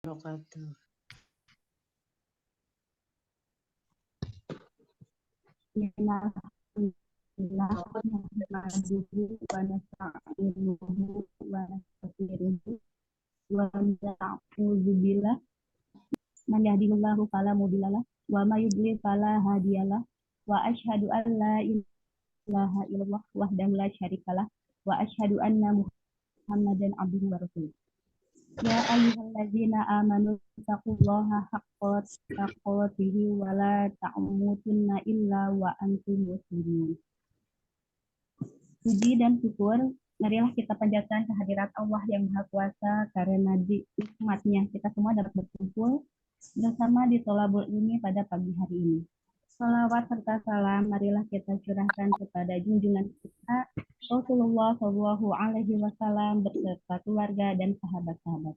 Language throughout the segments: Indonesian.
wabarakatuh. Man yahdihillahu fala mudhillalah wa may yudlil fala hadiyalah wa asyhadu an la ilaha illallah wahdahu la syarikalah wa asyhadu anna Muhammadan abduhu wa rasuluh. Ya ayyuhalladzina amanu taqullaha haqqa tuqatih wa la tamutunna illa wa antum muslimun. Puji dan syukur marilah kita panjatkan kehadirat Allah yang Maha Kuasa, karena di nikmatnya kita semua dapat berkumpul bersama di Tholabul Ilmi pada pagi hari ini. Salawat serta salam marilah kita curahkan kepada junjungan kita Rasulullah Shallallahu Alaihi Wasallam beserta keluarga dan sahabat-sahabat.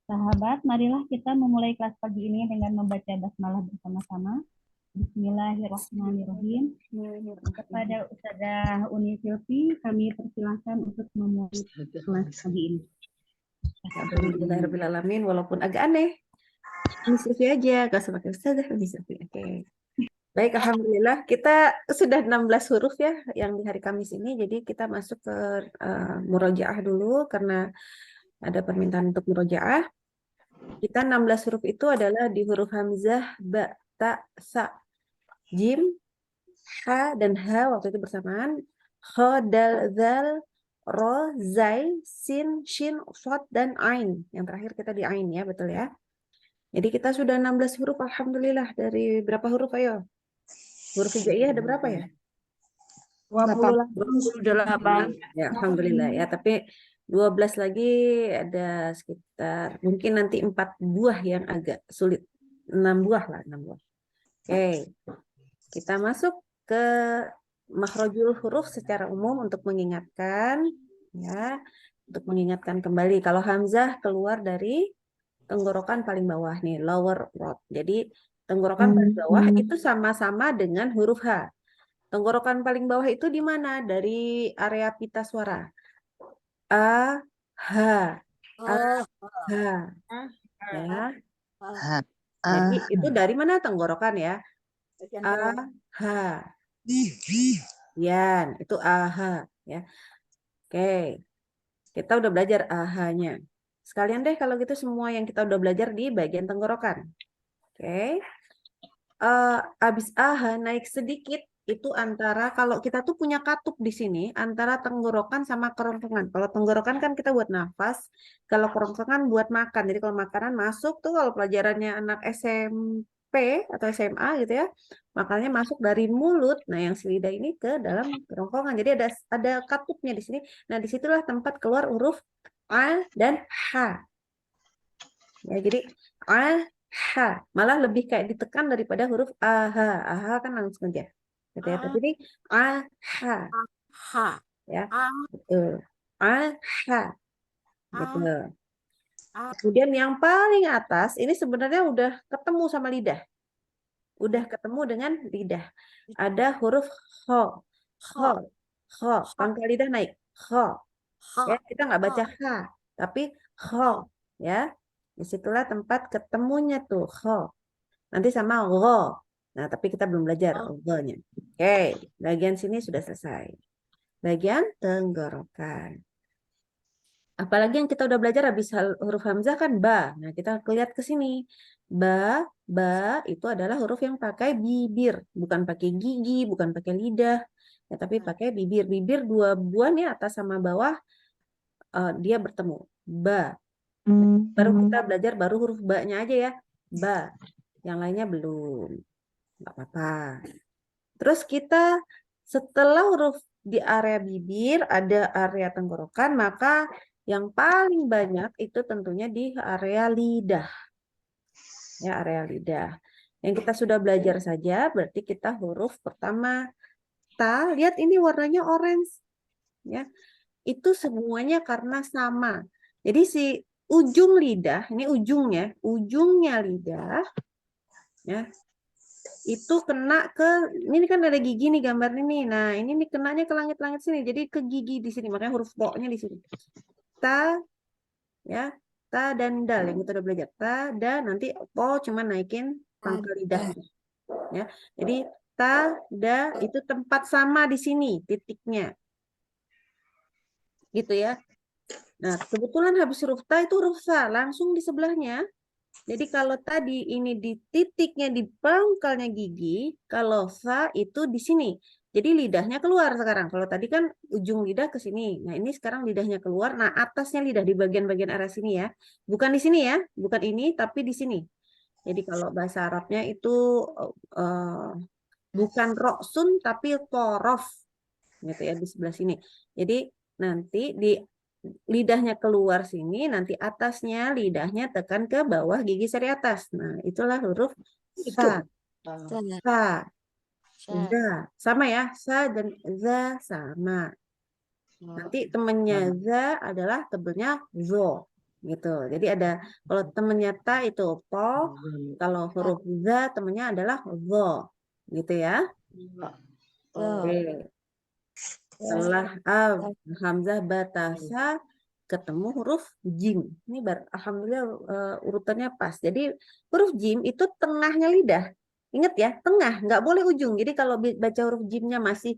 Sahabat, marilah kita memulai kelas pagi ini dengan membaca basmalah bersama-sama. Bismillahirrahmanirrahim. Kepada Ustazah Uni Silvi, kami persilahkan untuk memulai kelas pagi ini. Alhamdulillahirrahmanirrahim, walaupun agak aneh. Uni Silvi aja, gak usah pakai Ustazah Uni Silvi. Oke. Baik, alhamdulillah kita sudah 16 huruf ya yang di hari Kamis ini. Jadi kita masuk ke murojaah dulu karena ada permintaan untuk murojaah. Kita 16 huruf itu adalah di huruf hamzah, ba, ta, sa, jim, ha dan ha waktu itu bersamaan, kha, dal, zal, ro, zai, sin, shin, shad dan ain. Yang terakhir kita di ain ya, betul ya. Jadi kita sudah 16 huruf, alhamdulillah. Dari berapa huruf ayo? Huruf hijaiyah ada berapa ya? 28. Ya, alhamdulillah ya, tapi 12 lagi ada sekitar mungkin nanti 4 buah yang agak sulit. 6 buah lah, 6 buah. Oke. Kita masuk ke makhrajul huruf secara umum untuk mengingatkan ya, untuk mengingatkan kembali kalau hamzah keluar dari tenggorokan paling bawah nih, lower throat. Jadi tenggorokan paling bawah itu sama-sama dengan huruf H. Tenggorokan paling bawah itu di mana? Dari area pita suara. A, H, A, H. Ya. Jadi itu dari mana tenggorokan ya? A, H. Yan, itu AH ya. Oke. Kita udah belajar AH-nya. Sekalian deh kalau gitu semua yang kita udah belajar di bagian tenggorokan. Oke. Abis AH naik sedikit itu antara, kalau kita tuh punya katup di sini antara tenggorokan sama kerongkongan. Kalau tenggorokan kan kita buat nafas, kalau kerongkongan buat makan. Jadi kalau makanan masuk tuh, kalau pelajarannya anak SMP atau SMA gitu ya, makanannya masuk dari mulut. Nah, yang si lidah ini ke dalam kerongkongan. Jadi ada katupnya di sini. Nah, disitulah tempat keluar huruf A dan H. Ya, jadi A, H. Malah lebih kayak ditekan daripada huruf AH. AH kan langsung aja. Gitu ya. Tapi ini AH. Ya. Betul. AH. Gitu. Kemudian yang paling atas ini sebenarnya udah ketemu sama lidah. Udah ketemu dengan lidah. Ada huruf kho. Kho. Kho. Pangkal lidah naik. Kho. Ya, kita nggak baca H, tapi kho. Ya. Disitulah tempat ketemunya tuh kho. Nanti sama ro. Nah, tapi kita belum belajar ro-nya. Oke, bagian sini sudah selesai. Bagian tenggorokan. Apalagi yang kita udah belajar habis huruf hamzah kan ba. Nah, kita lihat ke sini. Ba itu adalah huruf yang pakai bibir, bukan pakai gigi, bukan pakai lidah, ya, tapi pakai bibir. Bibir dua buah nih, atas sama bawah, dia bertemu. Ba. Baru kita belajar baru huruf ba-nya aja ya. Ba. Yang lainnya belum. Nggak apa-apa. Terus kita setelah huruf di area bibir ada area tenggorokan, maka yang paling banyak itu tentunya di area lidah. Ya, area lidah. Yang kita sudah belajar saja, berarti kita huruf pertama ta. Lihat ini warnanya orange. Ya. Itu semuanya karena sama. Jadi si ujung lidah, ini ujungnya lidah ya. Itu kena ke, ini kan ada gigi nih gambar ini. Nah, ini nih kenanya ke langit-langit sini. Jadi ke gigi di sini, makanya huruf po-nya di sini. Ta, ya. ta dan dal yang kita udah belajar. Ta, da, nanti po cuma naikin pangkal lidahnya. Ya. Jadi ta, da itu tempat sama di sini titiknya. Gitu ya. Nah, kebetulan habis huruf ta itu huruf sa langsung di sebelahnya. Jadi kalau tadi ini di titiknya di pangkalnya gigi, kalau sa itu di sini. Jadi lidahnya keluar sekarang. Kalau tadi kan ujung lidah ke sini. Nah, ini sekarang lidahnya keluar. Nah, atasnya lidah di bagian-bagian area sini ya. Bukan di sini ya, bukan ini tapi di sini. Jadi kalau bahasa Arabnya itu bukan roksun tapi torof gitu ya di sebelah sini. Jadi nanti di lidahnya keluar sini, nanti atasnya lidahnya tekan ke bawah gigi seri atas. Nah, itulah huruf sa. Sa. Za. Sama ya, sa dan za sama. Nanti temennya za adalah tebelnya zo. Gitu. Jadi ada, kalau temennya ta itu po, kalau huruf za temennya adalah zo. Gitu ya. Oke. Setelah hamzah batasa ketemu huruf jim. Ini alhamdulillah urutannya pas. Jadi huruf jim itu tengahnya lidah. Ingat ya, tengah, nggak boleh ujung. Jadi kalau baca huruf jimnya masih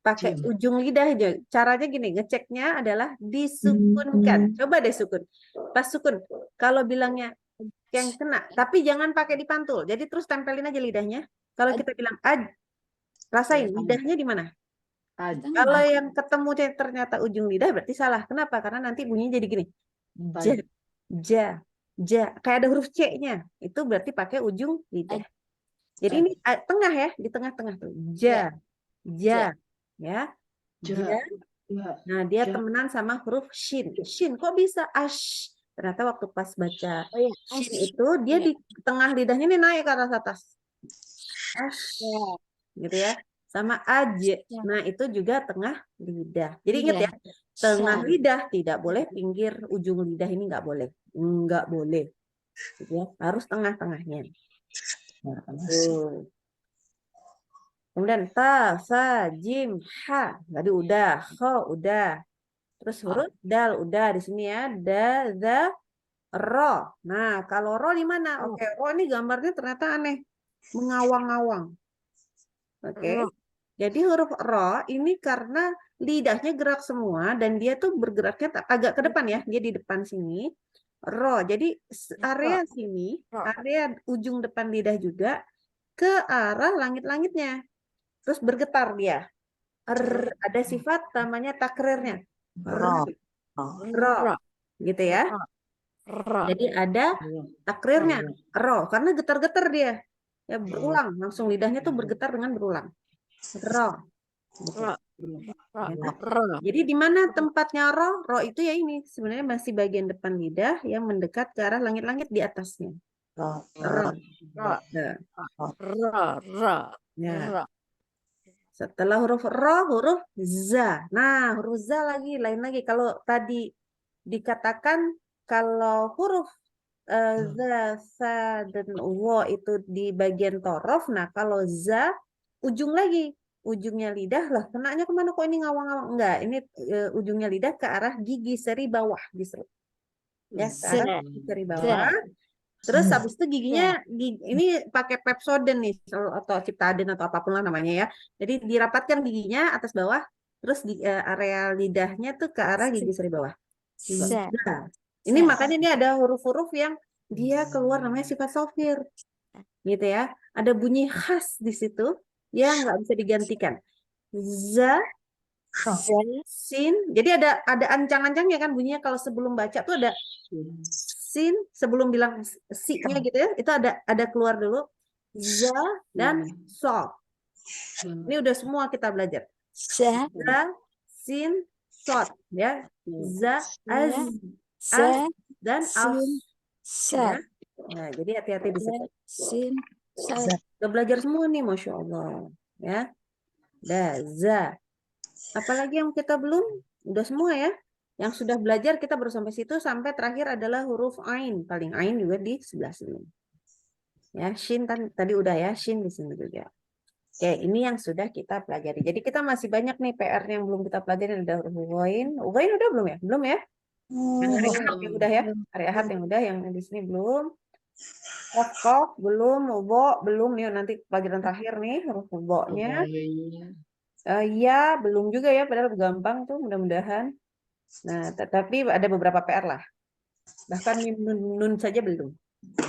pakai ujung lidah aja. Caranya gini, ngeceknya adalah disukunkan. Coba deh sukun. Pas sukun, kalau bilangnya yang kena, tapi jangan pakai dipantul. Jadi terus tempelin aja lidahnya. Kalau kita bilang rasain lidahnya di mana? Kalau yang ketemu ternyata ujung lidah berarti salah. Kenapa? Karena nanti bunyinya jadi gini. Ja, ja, ja. Kayak ada huruf C-nya. Itu berarti pakai ujung lidah. Jadi ini tengah ya, di tengah-tengah tuh. Ja, ja, ya. Ja. Nah, dia temenan sama huruf shin. Shin kok bisa ash? Ternyata waktu pas baca shin itu dia di tengah lidahnya ini naik ke atas. Ash. Gitu ya. Sama aj. Nah, itu juga tengah lidah. Jadi ingat ya, tengah lidah tidak boleh, pinggir ujung lidah ini nggak boleh. Nggak boleh. Gitu ya. Harus tengah-tengahnya. Kemudian ta, sa, jim, ha. Tadi udah, kho udah. Terus huruf dal udah di sini ya. Da, za, ro. Nah, kalau ro di mana? Oke, ro ini gambarnya ternyata aneh. Mengawang-awang. Oke. Jadi huruf ro ini karena lidahnya gerak semua dan dia tuh bergeraknya agak ke depan ya. Dia di depan sini. Ro. Jadi area sini, area ujung depan lidah juga ke arah langit-langitnya. Terus bergetar dia. Ada sifat namanya takrirnya. Ro. Gitu ya. Jadi ada takrirnya. Ro. Karena getar-getar dia. Ya berulang. Langsung lidahnya tuh bergetar dengan berulang. Ro. Gitu. Jadi di mana tempatnya ro? Ro itu ya ini. Sebenarnya masih bagian depan lidah yang mendekat ke arah langit-langit di atasnya. Ro. Ya. Setelah huruf ro, huruf za. Nah, huruf za lagi, lain lagi. Kalau tadi dikatakan kalau huruf za, sa, dan wo itu di bagian torof. Nah, kalau za, ujung lagi. Ujungnya lidah lah. Kenanya kemana kok ini ngawang-ngawang? Enggak, ini ujungnya lidah ke arah gigi seri bawah. Justru. Ya, ke arah gigi seri bawah. Terus habis itu giginya ini pakai Pepsodent nih atau Ciptaden atau apapun lah namanya ya. Jadi dirapatkan giginya atas bawah, terus di area lidahnya tuh ke arah gigi seri bawah. Nah, ini makanya ini ada huruf-huruf yang dia keluar namanya sifat sofir. Gitu ya. Ada bunyi khas di situ yang nggak bisa digantikan. Za, sin. Jadi ada ancang-ancangnya kan bunyinya kalau sebelum baca tuh ada sin sebelum bilang si-nya gitu ya, itu ada keluar dulu za dan so. Ini udah semua kita belajar. Za, sin, sod ya. Za, az, dan as. Ya. Nah, jadi hati-hati di situ. Sin, Udah belajar semua nih, Masya Allah. Ya. Da, za. Apalagi yang kita belum? Udah semua ya. Yang sudah belajar kita baru sampai situ, sampai terakhir adalah huruf ain. Paling ain juga di sebelah sini. Ya, shin tadi udah ya, shin di sini juga. Oke, ini yang sudah kita pelajari. Jadi kita masih banyak nih PR yang belum kita pelajari. Ada huruf ghain. Ghain udah belum ya? Belum ya? Yang hari Ahad yang udah ya, hari Ahad yang udah, yang di sini belum. Kof belum, mubo belum nih, nanti pelajaran terakhir nih huruf mubo-nya. Ya belum juga ya, padahal gampang tuh mudah-mudahan. Nah, tetapi ada beberapa PR lah. Bahkan mim nun saja belum.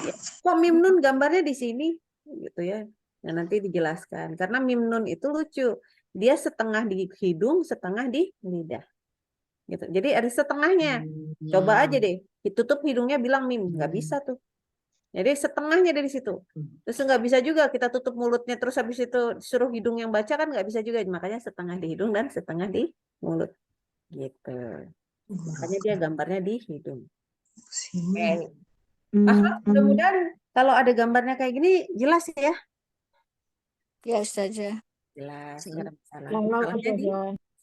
Ya. Kok mim nun gambarnya di sini gitu ya. Nah, nanti dijelaskan. Karena mim nun itu lucu. Dia setengah di hidung, setengah di lidah. Gitu. Jadi ada setengahnya. Coba aja deh, ditutup hidungnya bilang mim, nggak bisa tuh. Jadi setengahnya dari situ. Terus nggak bisa juga kita tutup mulutnya terus habis itu suruh hidung yang baca kan nggak bisa juga. Makanya setengah di hidung dan setengah di mulut. Gitu. Makanya dia gambarnya di hidung. Oke. Mudah-mudahan kalau ada gambarnya kayak gini jelas ya. Ya, Ustazah. Jelas, nggak ada masalah. Masalahnya di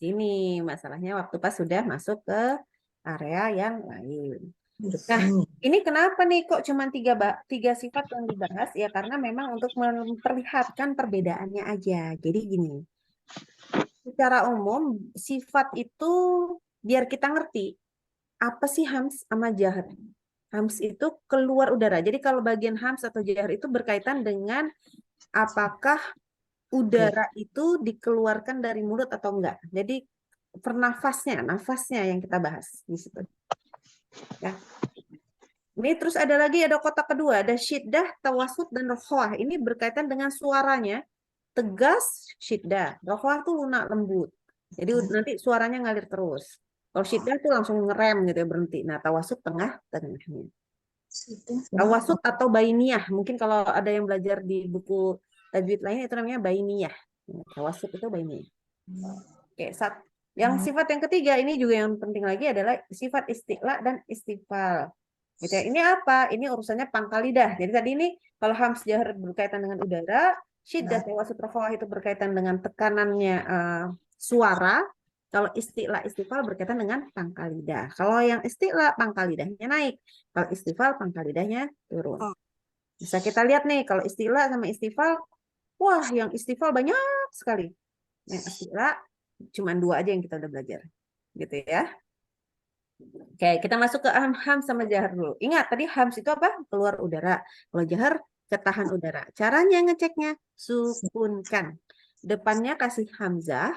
sini, masalahnya waktu pas sudah masuk ke area yang lain. Nah, ini kenapa nih kok cuma tiga sifat yang dibahas? Ya karena memang untuk memperlihatkan perbedaannya aja. Jadi gini, secara umum sifat itu biar kita ngerti apa sih hams sama jahar. Hams itu keluar udara. Jadi kalau bagian hams atau jahar itu berkaitan dengan apakah udara itu dikeluarkan dari mulut atau enggak. Jadi nafasnya yang kita bahas di situ. Ya. Ini terus ada lagi, ada kotak kedua, ada syiddah, tawasud, dan rokhwah. Ini berkaitan dengan suaranya, tegas, syiddah. Rokhwah itu lunak, lembut. Jadi nanti suaranya ngalir terus. Kalau syiddah itu langsung ngerem gitu ya, berhenti. Nah, tawasud tengahnya. Tawasud atau bainiyah. Mungkin kalau ada yang belajar di buku tajwid lain itu namanya bainiyah. Tawasud itu bainiyah. Oke, yang sifat yang ketiga ini juga yang penting lagi adalah sifat isti'la dan istifal. Gitu ya. Ini apa? Ini urusannya pangkal lidah. Jadi tadi ini kalau hams jahar berkaitan dengan udara, syiddah tawasud rokhawah itu berkaitan dengan tekanannya suara. Kalau isti'la istifal berkaitan dengan pangkal lidah. Kalau yang isti'la pangkal lidahnya naik, kalau istifal pangkal lidahnya turun. Bisa kita lihat nih kalau isti'la sama istifal, wah yang istifal banyak sekali. Yang isti'la cuma 2 aja yang kita udah belajar. Gitu ya. Oke, kita masuk ke hams sama jahar dulu. Ingat, tadi hams itu apa? Keluar udara. Kalau jahar, ketahan udara. Caranya ngeceknya, sukunkan. Depannya kasih hamzah,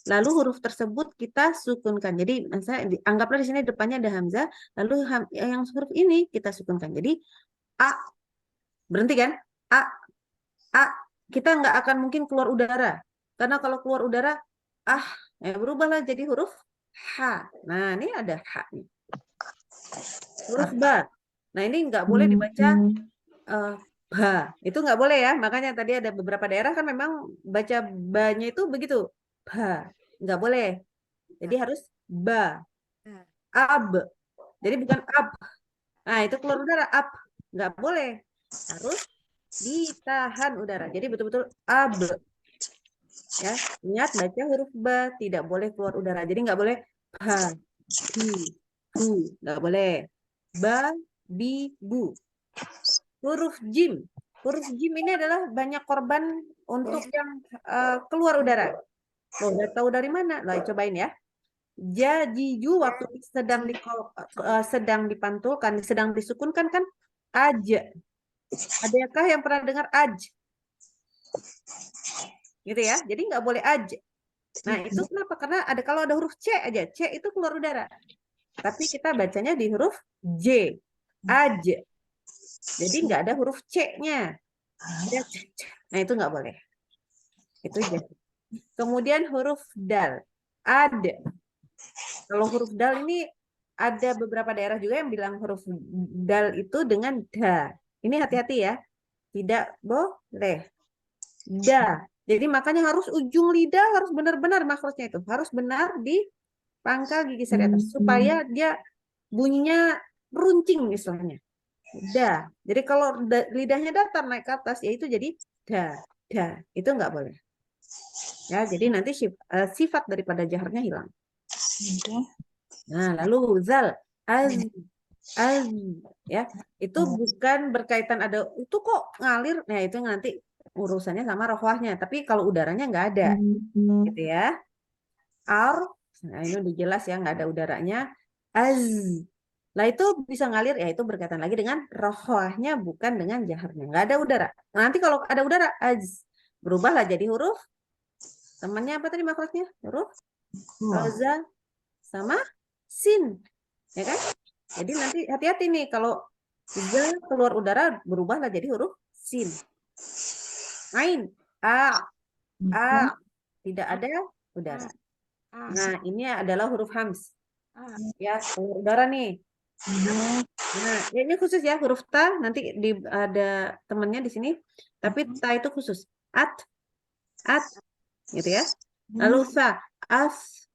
lalu huruf tersebut kita sukunkan. Jadi, anggaplah di sini depannya ada hamzah, lalu yang huruf ini kita sukunkan. Jadi, A. Berhenti kan? A. Kita nggak akan mungkin keluar udara. Karena kalau keluar udara, berubahlah jadi huruf H. Nah, ini ada H nih. Huruf ba. Nah, ini nggak boleh dibaca ba. Itu nggak boleh ya. Makanya tadi ada beberapa daerah kan memang baca ba-nya itu begitu. Ba. Nggak boleh. Jadi harus ba. Ab. Jadi bukan ab. Nah, itu keluar udara. Ab. Nggak boleh. Harus ditahan udara. Jadi betul-betul ab. Ya, ingat baca huruf ba, tidak boleh keluar udara. Jadi nggak boleh ba, bu, nggak boleh. Ba, bi, bu. Huruf jim. Huruf jim ini adalah banyak korban untuk yang keluar udara. Loh, udah tahu dari mana? Lah, cobain ya. Jajiju waktu sedang dipantulkan, sedang disukunkan kan aj. Adakah yang pernah dengar aj? Gitu ya. Jadi nggak boleh aj. Nah, itu kenapa? Karena kalau ada huruf C aja, C itu keluar udara. Tapi kita bacanya di huruf J. Aj. Jadi nggak ada huruf C-nya. Nah, itu nggak boleh. Itu aja. Kemudian huruf dal. Ada. Kalau huruf dal ini ada beberapa daerah juga yang bilang huruf dal itu dengan da. Ini hati-hati ya. Tidak boleh. Da. Jadi makanya harus ujung lidah harus benar-benar makhrajnya itu. Harus benar di pangkal gigi seri atas. Supaya dia bunyinya runcing misalnya. Da. Jadi kalau lidahnya datar naik ke atas, ya itu jadi da. Da. Itu nggak boleh. Ya, jadi nanti sifat daripada jaharnya hilang. Nah, lalu zal. Az. Ya. Itu bukan berkaitan ada, itu kok ngalir. Nah, itu nanti urusannya sama rohwahnya, tapi kalau udaranya nggak ada, gitu ya. Nah, ini udah jelas ya, nggak ada udaranya. Az. Lah itu bisa ngalir, ya itu berkaitan lagi dengan rokhawahnya, bukan dengan jaharnya. Nggak ada udara. Nah, nanti kalau ada udara, az. Berubahlah jadi huruf. Temannya apa tadi makhrajnya? Huruf roza sama sin. Ya kan? Jadi nanti hati-hati nih, kalau za keluar udara, berubahlah jadi huruf sin. Ain. A. Tidak ada udara. Nah, ini adalah huruf hams. Ya, keluar udara nih. Nah, ini khusus ya, huruf ta nanti ada temannya di sini, tapi ta itu khusus. At, gitu ya. Lalu sa, as,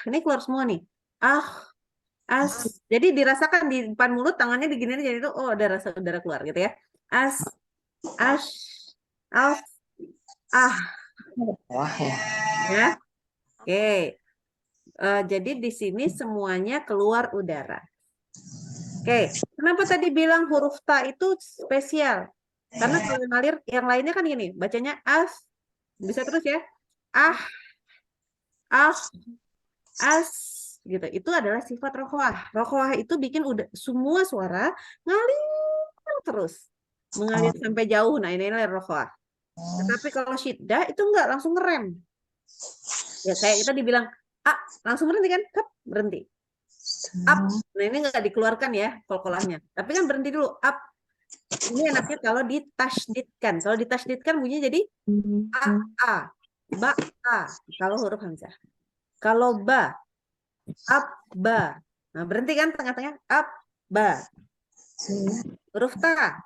ini keluar semua nih. As. Jadi dirasakan di depan mulut, tangannya digini jadi itu, oh ada rasa udara keluar gitu ya. As, as, Wah ya. ya. Oke. Jadi di sini semuanya keluar udara. Oke, kenapa tadi bilang huruf ta itu spesial? Karena kalau ngalir yang lainnya kan gini, bacanya as, bisa terus ya, as, gitu. Itu adalah sifat rokhawah. Rokhawah itu bikin semua suara ngalir terus, mengalir sampai jauh. Nah, ini adalah rokhawah. Tetapi kalau syiddah itu enggak, langsung ngerem. Ya kayak kita dibilang langsung berhenti kan, berhenti. Up. Nah, ini nggak dikeluarkan ya kol-kolahnya. Tapi kan berhenti dulu. Up. Ini enaknya kalau ditasydidkan. Kalau ditasydidkan bunyinya jadi a. Ba, a. Kalau huruf hamzah. Kalau ba, up, ba. Nah, berhenti kan tengah-tengah. Up, ba. Huruf ta.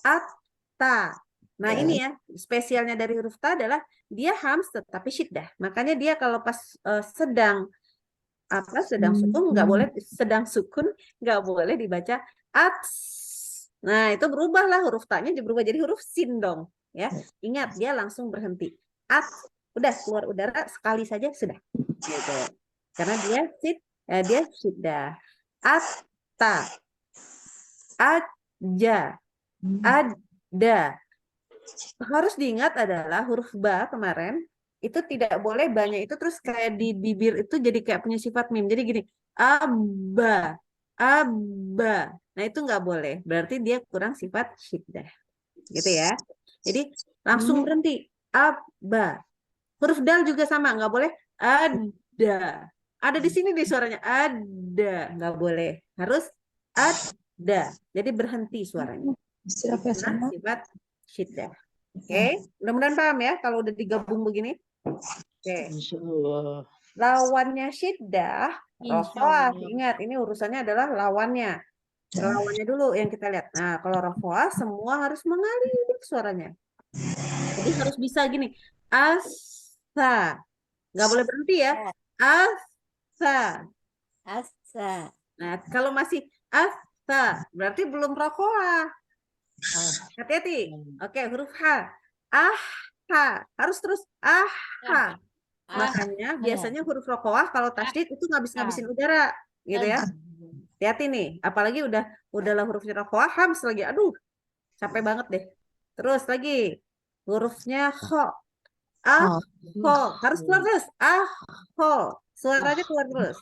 At, ta. Nah, ini ya, spesialnya dari huruf ta adalah dia hams tetapi syiddah. Makanya dia kalau pas sedang sukun nggak boleh dibaca ats. Nah, itu berubahlah huruf ta-nya berubah jadi huruf sin dong, ya. Ingat, dia langsung berhenti. Ats, udah keluar udara sekali saja sudah. Gitu. Karena dia sudah. Atta. Aja. Ada. Harus diingat adalah huruf ba kemarin itu tidak boleh banyak itu terus kayak di bibir itu jadi kayak punya sifat mim. Jadi gini, aba. Nah, itu nggak boleh. Berarti dia kurang sifat syiddah. Gitu ya. Jadi langsung berhenti. Aba. Huruf dal juga sama, nggak boleh ada. Ada di sini di suaranya ada, nggak boleh. Harus ada. Jadi berhenti suaranya. Karena sifat syiddah. Oke, mudah-mudahan paham ya kalau udah digabung begini. Oke. Lawannya syiddah, rokhawah. Ingat, ini urusannya adalah lawannya. Lawannya dulu yang kita lihat. Nah, kalau rokhawah semua harus mengalir suaranya. Jadi harus bisa gini. Asa. Nggak boleh berhenti ya. Asa. Nah, kalau masih asa, berarti belum rokhawah. Hati-hati. Oke, huruf H. Ha. Harus terus ha. Makanya biasanya huruf rokhawah kalau tasydid itu ngabis-ngabisin udara, gitu ya. Hati-hati nih, apalagi udahlah hurufnya rokhawah, hams lagi. Aduh, capek banget deh. Terus lagi hurufnya kho. Kho. Harus keluar terus. Kho. Suaranya keluar terus.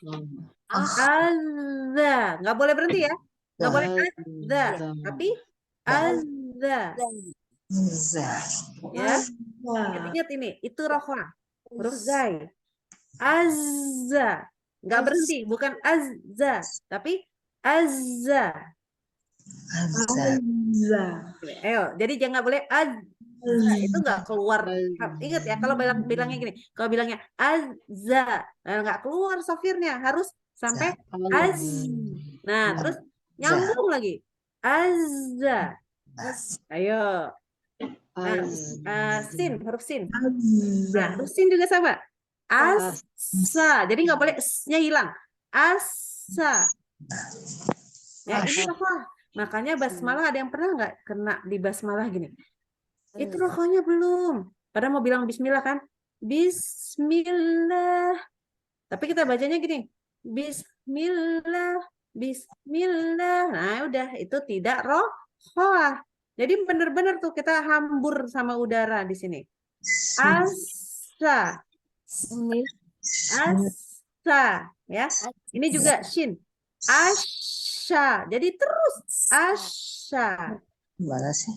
Azza. Nggak boleh berhenti ya. Nggak boleh azza. Tapi azza. Ya. Ingat ini, itu rokhawah. Huruf zai. Azza. Nggak berhenti, bukan azza, tapi azza. Ayo, jadi jangan boleh azza. Itu nggak keluar. Ingat ya, kalau bilangnya gini, kalau bilangnya azza, nggak keluar sofirnya, harus sampai az. Nah, terus nyambung lagi. Azza. Ayo. Nah, sin, huruf sin. Nah, huruf sin juga sama. Asa. Jadi nggak boleh s-nya hilang. Asa. Ya, ini rokhawah. Makanya basmalah ada yang pernah nggak kena di basmalah gini? Itu rokhawahnya belum. Padahal mau bilang bismillah kan? Bismillah. Tapi kita bacanya gini. Bismillah. Bismillah. Nah, udah. Itu tidak rokhawah. Jadi benar-benar tuh kita hambur sama udara di sini. Asa. Asa, ya. Ini juga shin. Asya. Jadi terus asya. Gimana sih?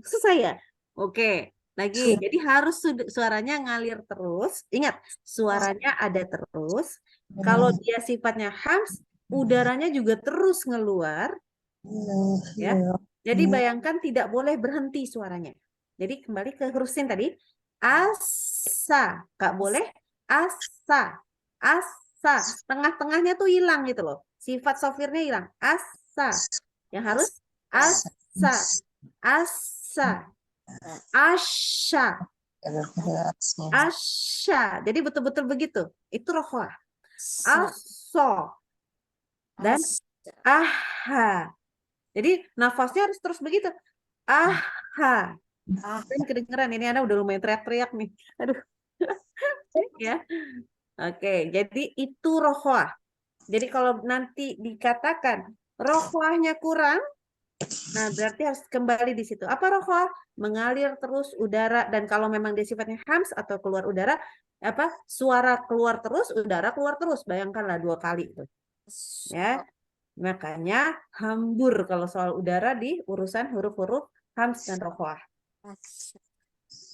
Susah ya? Oke. Lagi. Jadi harus suaranya ngalir terus. Ingat, suaranya ada terus. Kalau dia sifatnya hams, udaranya juga terus ngeluar, ya. Jadi bayangkan tidak boleh berhenti suaranya. Jadi kembali ke huruf sin tadi. Asa. Nggak boleh. Asa. Asa. Tengah-tengahnya tuh hilang gitu loh. Sifat sofirnya hilang. Asa. Yang harus asa. Asa. Asya. Asya. Jadi betul-betul begitu. Itu rohwa. Aso. Dan aha. Jadi nafasnya harus terus begitu. Aha. Ini kedengeran, ini Ana udah lumayan teriak-teriak nih. Aduh. Ya. Oke, jadi itu rohwah. Jadi kalau nanti dikatakan rohwahnya kurang, nah berarti harus kembali di situ. Apa rohwah? Mengalir terus udara, dan kalau memang dia sifatnya hams atau keluar udara, apa suara keluar terus, udara keluar terus. Bayangkanlah 2 kali itu. Ya. Makanya hambur kalau soal udara di urusan huruf-huruf hams dan rohwah.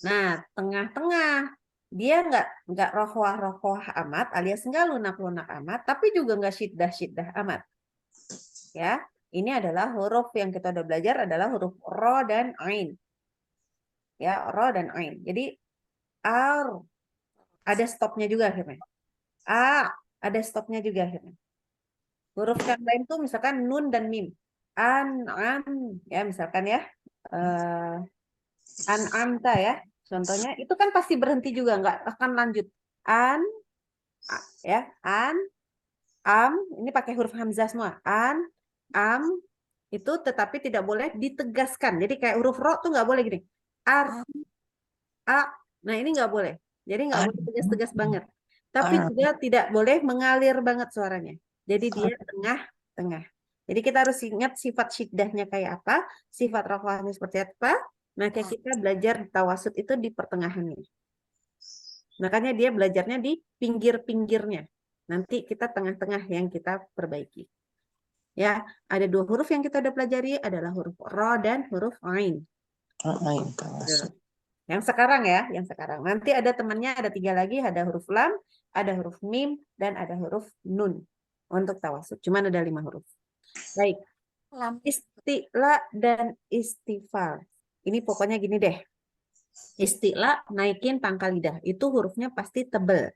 Nah, tengah-tengah dia nggak rohwah amat, alias nggak lunak-lunak amat, tapi juga nggak syiddah amat. Ya, ini adalah huruf yang kita udah belajar adalah huruf ro dan ain. Ya, ro dan ain. Jadi ar ada stopnya juga akhirnya. Ada stopnya juga akhirnya. Huruf yang lain tuh misalkan nun dan mim. An, ya misalkan ya. An'amta ya. Contohnya itu kan pasti berhenti juga, nggak akan lanjut. Ya, ini pakai huruf hamzah semua. Itu tetapi tidak boleh ditegaskan. Jadi kayak huruf ro tuh nggak boleh gini. Nah ini nggak boleh. Jadi nggak boleh tegas-tegas banget. Tapi juga tidak boleh mengalir banget suaranya. Jadi dia tengah-tengah. Jadi kita harus ingat sifat syiddahnya kayak apa, sifat rohwahnya seperti apa. Maka kita belajar tawasud itu di pertengahannya. Makanya dia belajarnya di pinggir-pinggirnya. Nanti kita tengah-tengah yang kita perbaiki. Ya, ada 2 huruf yang kita udah pelajari adalah huruf ro dan huruf ain. Yang sekarang ya, yang sekarang. Nanti ada temannya ada 3 lagi, ada huruf lam, ada huruf mim, dan ada huruf nun untuk tawasud. Cuman ada 5 huruf. Baik. Isti'la dan istifal. Ini pokoknya gini deh. Isti'la naikin pangkal lidah. Itu hurufnya pasti tebel.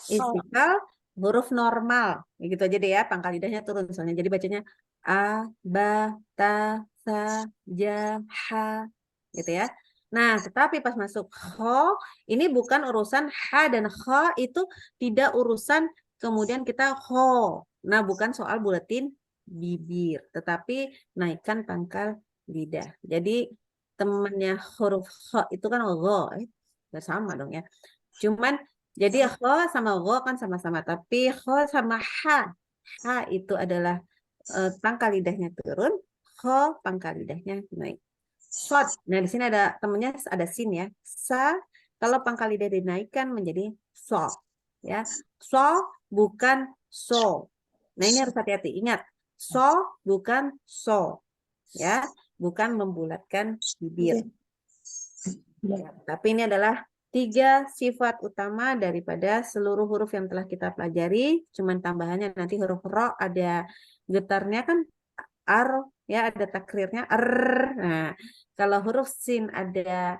Istifal huruf normal. Gitu aja deh ya. Pangkal lidahnya turun soalnya. Jadi bacanya a, ba, ta, sa, ja, ha. Gitu ya. Nah, tetapi pas masuk kho, ini bukan urusan ha dan kho, itu tidak urusan kemudian kita kho. Nah, bukan soal buletin bibir, tetapi naikkan pangkal lidah. Jadi temannya huruf kho itu kan go, sama dong ya. Cuman jadi kho sama go kan sama-sama, tapi kho sama ha itu adalah pangkal lidahnya turun, kho pangkal lidahnya naik. Sod. Nah, di sini ada temennya ada sin ya. Sa kalau pangkal lidah dinaikkan menjadi so. Ya. So bukan so. Nah, ini harus hati-hati. Ingat, so bukan so. Ya, bukan membulatkan bibir. Ya, tapi ini adalah 3 sifat utama daripada seluruh huruf yang telah kita pelajari. Cuman tambahannya nanti huruf ro ada getarnya kan ar, ya ada takrirnya ar. Nah, kalau huruf sin ada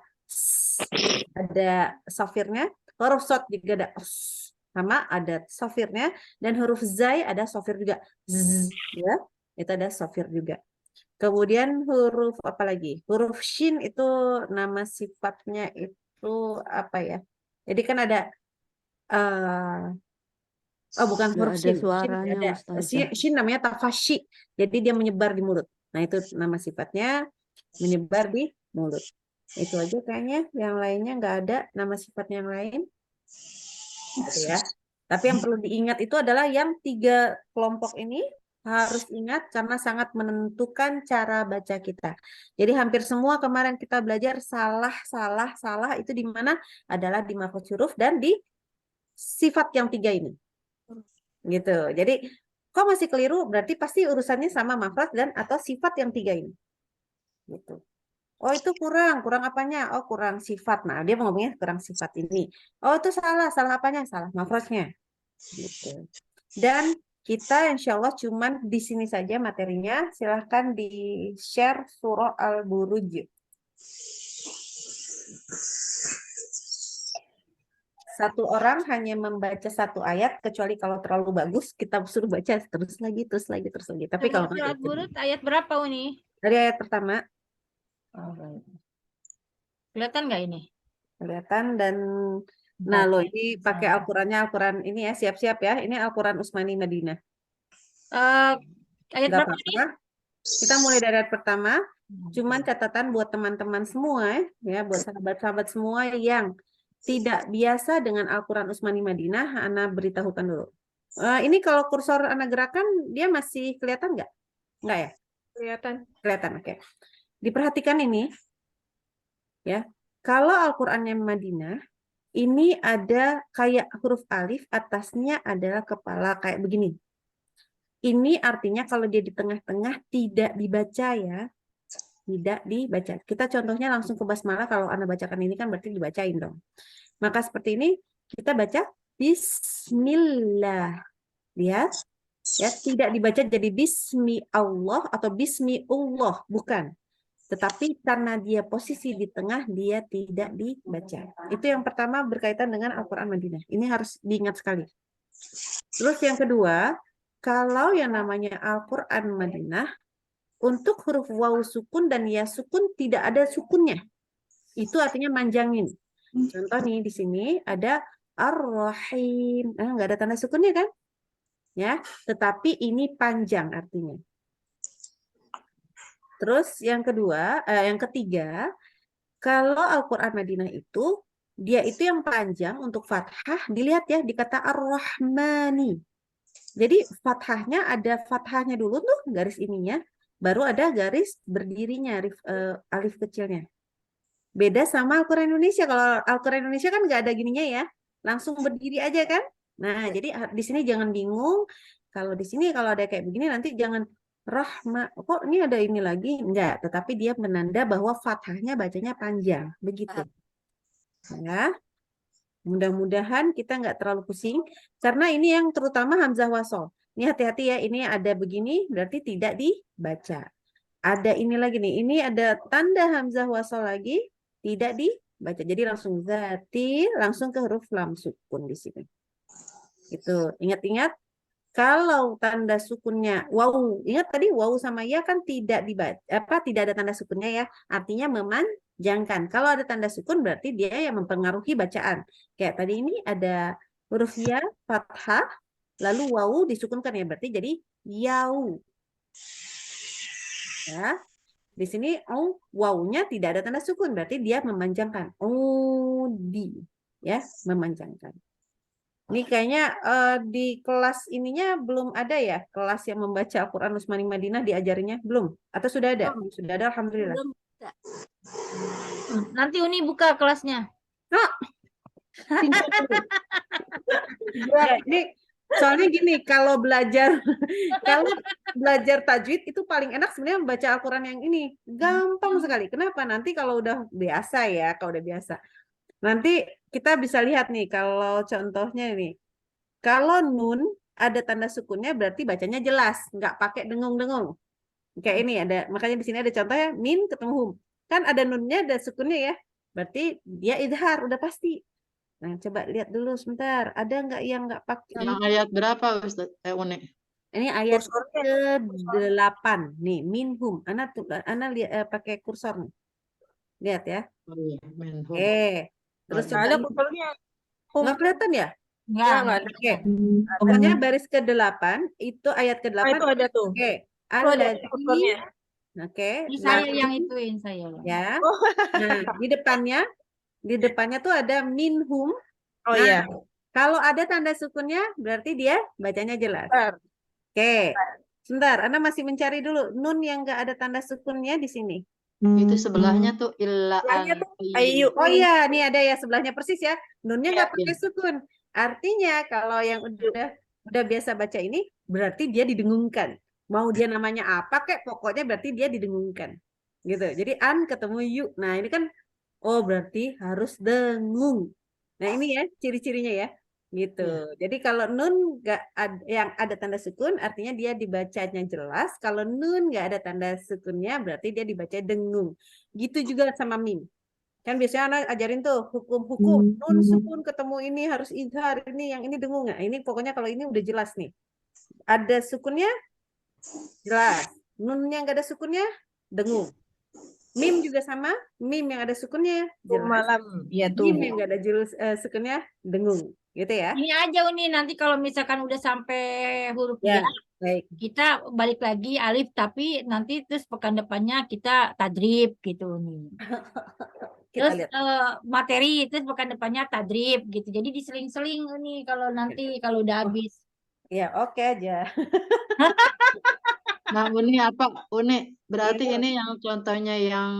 sofirnya, huruf sod juga ada sama ada sofirnya, dan huruf zai ada sofir juga, ya itu ada sofir juga. Kemudian huruf apa lagi? Huruf shin itu nama sifatnya itu apa ya? Jadi kan ada bukan huruf ada shin. suaranya, Ada Ustazah. shin namanya tafashi. Jadi dia menyebar di mulut. Nah, itu nama sifatnya menyebar di mulut. Itu aja kayaknya, yang lainnya nggak ada nama sifatnya yang lain. Gitu ya. Tapi yang perlu diingat itu adalah yang 3 kelompok ini harus ingat karena sangat menentukan cara baca kita. Jadi hampir semua kemarin kita belajar salah itu di mana adalah di makhraj huruf dan di sifat yang 3 ini. Gitu. Jadi kok masih keliru, berarti pasti urusannya sama mafrad dan atau sifat yang 3 ini. Gitu. Oh itu kurang apanya? Oh kurang sifat. Nah dia ngomongnya kurang sifat ini. Oh itu salah apanya? Salah mafradnya. Gitu. Dan kita insya Allah cuman di sini saja materinya. Silahkan di-share surah Al-Buruj. Satu orang hanya membaca 1 ayat, kecuali kalau terlalu bagus, kita suruh baca terus lagi. Tapi kalau nggak, Surat Buruj ayat berapa Uni? dari ayat pertama, Kelihatan nggak ini? kelihatan dan nah loh ini pakai Al-Quran ini ya, siap-siap ya. Ini Al-Quran Utsmani Madinah. Ayat Nggak berapa ini? apa-apa. Kita mulai dari ayat pertama. Cuman catatan buat teman-teman semua ya, buat sahabat-sahabat semua yang tidak biasa dengan Al-Quran Utsmani Madinah, Ana beritahukan dulu. Ini kalau kursor Ana gerakan, dia masih kelihatan nggak? Nggak ya? Kelihatan, oke. Diperhatikan ini, ya. Kalau Al-Qurannya Madinah, ini ada kayak huruf alif, atasnya adalah kepala kayak begini. Ini artinya kalau dia di tengah-tengah tidak dibaca ya. Tidak dibaca. Kita contohnya langsung ke basmalah, kalau Anda bacakan ini kan berarti dibacain dong. Maka seperti ini kita baca Bismillah. Lihat, ya tidak dibaca jadi Bismi Allah atau Bismiullah, bukan. Tetapi karena dia posisi di tengah, dia tidak dibaca. Itu yang pertama berkaitan dengan Al-Quran Madinah. Ini harus diingat sekali. Terus yang kedua, kalau yang namanya Al-Quran Madinah, untuk huruf waw sukun dan ya sukun tidak ada sukunnya. Itu artinya manjangin. Contoh nih di sini ada Ar-Rahim. Nggak ada tanda sukunnya kan? Ya, tetapi ini panjang artinya. Terus yang ketiga, kalau Al-Quran Madinah itu dia itu yang panjang untuk fathah, dilihat ya di kata Ar-Rahmani. Jadi fathahnya ada fathahnya dulu tuh garis ininya, baru ada garis berdirinya alif kecilnya. Beda sama Al-Quran Indonesia. Kalau Al-Quran Indonesia kan nggak ada gininya ya, langsung berdiri aja kan. Nah jadi di sini jangan bingung. Kalau di sini kalau ada kayak begini nanti jangan kok ini ada ini lagi? Enggak, tetapi dia menanda bahwa fathahnya bacanya panjang, begitu. Ya, mudah-mudahan kita nggak terlalu pusing, karena ini yang terutama hamzah wasol. Ini hati-hati ya, ini ada begini berarti tidak dibaca. Ada ini lagi nih, ini ada tanda hamzah wasol lagi, tidak dibaca. Jadi langsung zati, langsung ke huruf lam sukun di sini. Itu ingat-ingat. Kalau tanda sukunnya waw, ingat tadi waw sama ya kan tidak dibaca, tidak ada tanda sukunnya ya, artinya memanjangkan. Kalau ada tanda sukun berarti dia yang mempengaruhi bacaan. Kayak tadi ini ada huruf ya fathah, lalu waw disukunkan ya, berarti jadi yau. Ya, di sini wawnya tidak ada tanda sukun, berarti dia memanjangkan. Ya, memanjangkan. Ini kayaknya di kelas ininya belum ada ya, kelas yang membaca Al-Quran Utsmani Madinah diajarinya belum? Atau sudah ada? Sudah ada, alhamdulillah. Belum. Nanti Uni buka kelasnya. Ya, ini soalnya gini, kalau belajar tajwid itu paling enak sebenarnya membaca Al-Quran yang ini. Gampang sekali. Kenapa? Nanti kalau udah biasa ya, nanti kita bisa lihat nih, kalau contohnya nih, kalau nun ada tanda sukunnya berarti bacanya jelas, nggak pakai dengung-dengung. Kayak ini ada, makanya di sini ada contohnya min ketemu hum. Kan ada nunnya, ada sukunnya ya. Berarti dia idhar, udah pasti. Nah, coba lihat dulu sebentar. Ada nggak yang nggak pakai? Yang ayat berapa, Ustaz? Uni? Ini ayat ke-8 nih, minhum. Ana lihat pakai kursor nih. Lihat ya. Oh, iya. Minhum. Terus coba Ada kursornya. nggak kelihatan ya? Enggak. Oke. Pokoknya baris ke-8 itu ayat ke-8. Itu ada tuh. Oke. Ada kursornya. Oke. Ini saya yang ituin saya. Ya. Nah, di depannya tuh ada minhum. Oh Nah, iya. kalau ada tanda sukunnya berarti dia bacanya jelas. Oke. Sebentar, Anda masih mencari dulu nun yang nggak ada tanda sukunnya di sini. Itu sebelahnya tuh illa Sebelahnya tuh ayu. Oh iya, nih ada ya sebelahnya persis ya. Nunnya nggak pakai sukun. Artinya kalau yang udah biasa baca ini berarti dia didengungkan. Mau dia namanya apa kek, pokoknya berarti dia didengungkan. Gitu. Jadi an ketemu yu. Nah, ini kan oh berarti harus dengung. Nah, ini ya ciri-cirinya ya. Gitu. Iya. Jadi kalau nun nggak yang ada tanda sukun artinya dia dibacanya jelas. Kalau nun nggak ada tanda sukunnya berarti dia dibaca dengung. Gitu juga sama mim. Kan biasanya anak ajarin tuh hukum-hukum nun sukun ketemu ini harus izhar, ini yang ini dengung. Nah, ini pokoknya kalau ini udah jelas nih. Ada sukunnya jelas. Nunnya nggak ada sukunnya dengung. Mim juga sama, mim yang ada sukunnya jelas. Malam ya Mim tuh. yang nggak ada sukunnya dengung. Gitu ya. Ini aja Uni, nanti kalau misalkan udah sampai huruf Ya, ya, baik. kita balik lagi alif, tapi nanti terus pekan depannya kita tadrib gitu nih. Kita Terus lihat. materi, terus pekan depannya tadrib gitu. Jadi diseling-seling nih kalau nanti kalau udah habis. Ya, oke aja. Nah, Uni apa? Uni, berarti Iya. ini yang contohnya yang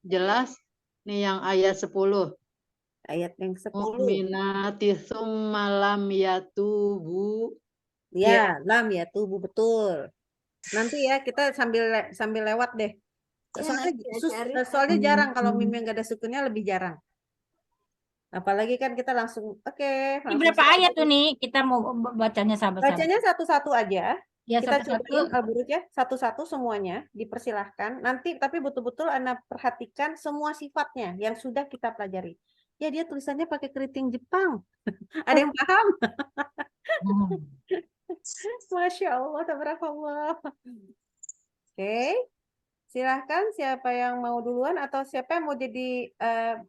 jelas, nih yang ayat 10. Ayat yang 10. Mu'minati tsumma lam yatubu. Ya, lam ya tubuh betul. Nanti ya kita sambil lewat deh. Soalnya jarang kalau mim yang gak ada sukunnya lebih jarang. Apalagi kan kita langsung Ini langsung berapa ayat tuh nih? Kita mau bacanya sahabat-sahabat. bacanya satu-satu aja. Ya, Kita satu-satu. cobain al-buruj ya, satu-satu semuanya dipersilahkan. Nanti tapi betul-betul Anda perhatikan semua sifatnya yang sudah kita pelajari. Ya dia tulisannya pakai keriting Jepang. Ada yang paham? Masya Allah, tabarakallah. Oke, silahkan siapa yang mau duluan atau siapa yang mau jadi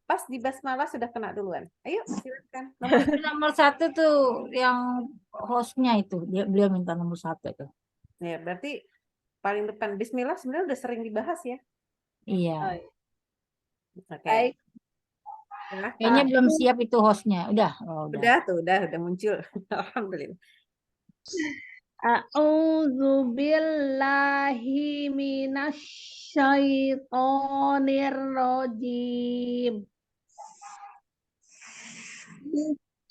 pas di basmalah sudah kena duluan. Ayo, silahkan. Nomor 1 tuh yang hostnya itu, beliau minta nomor 1 itu. Ya, berarti paling depan Bismillah sebenarnya udah sering dibahas ya. Iya. Oke. Baik. Silahkan. Kayaknya belum siap itu hostnya. Udah. Oh, udah. Udah muncul. Alhamdulillah. A'udzu billahi minasyaitonir rajim.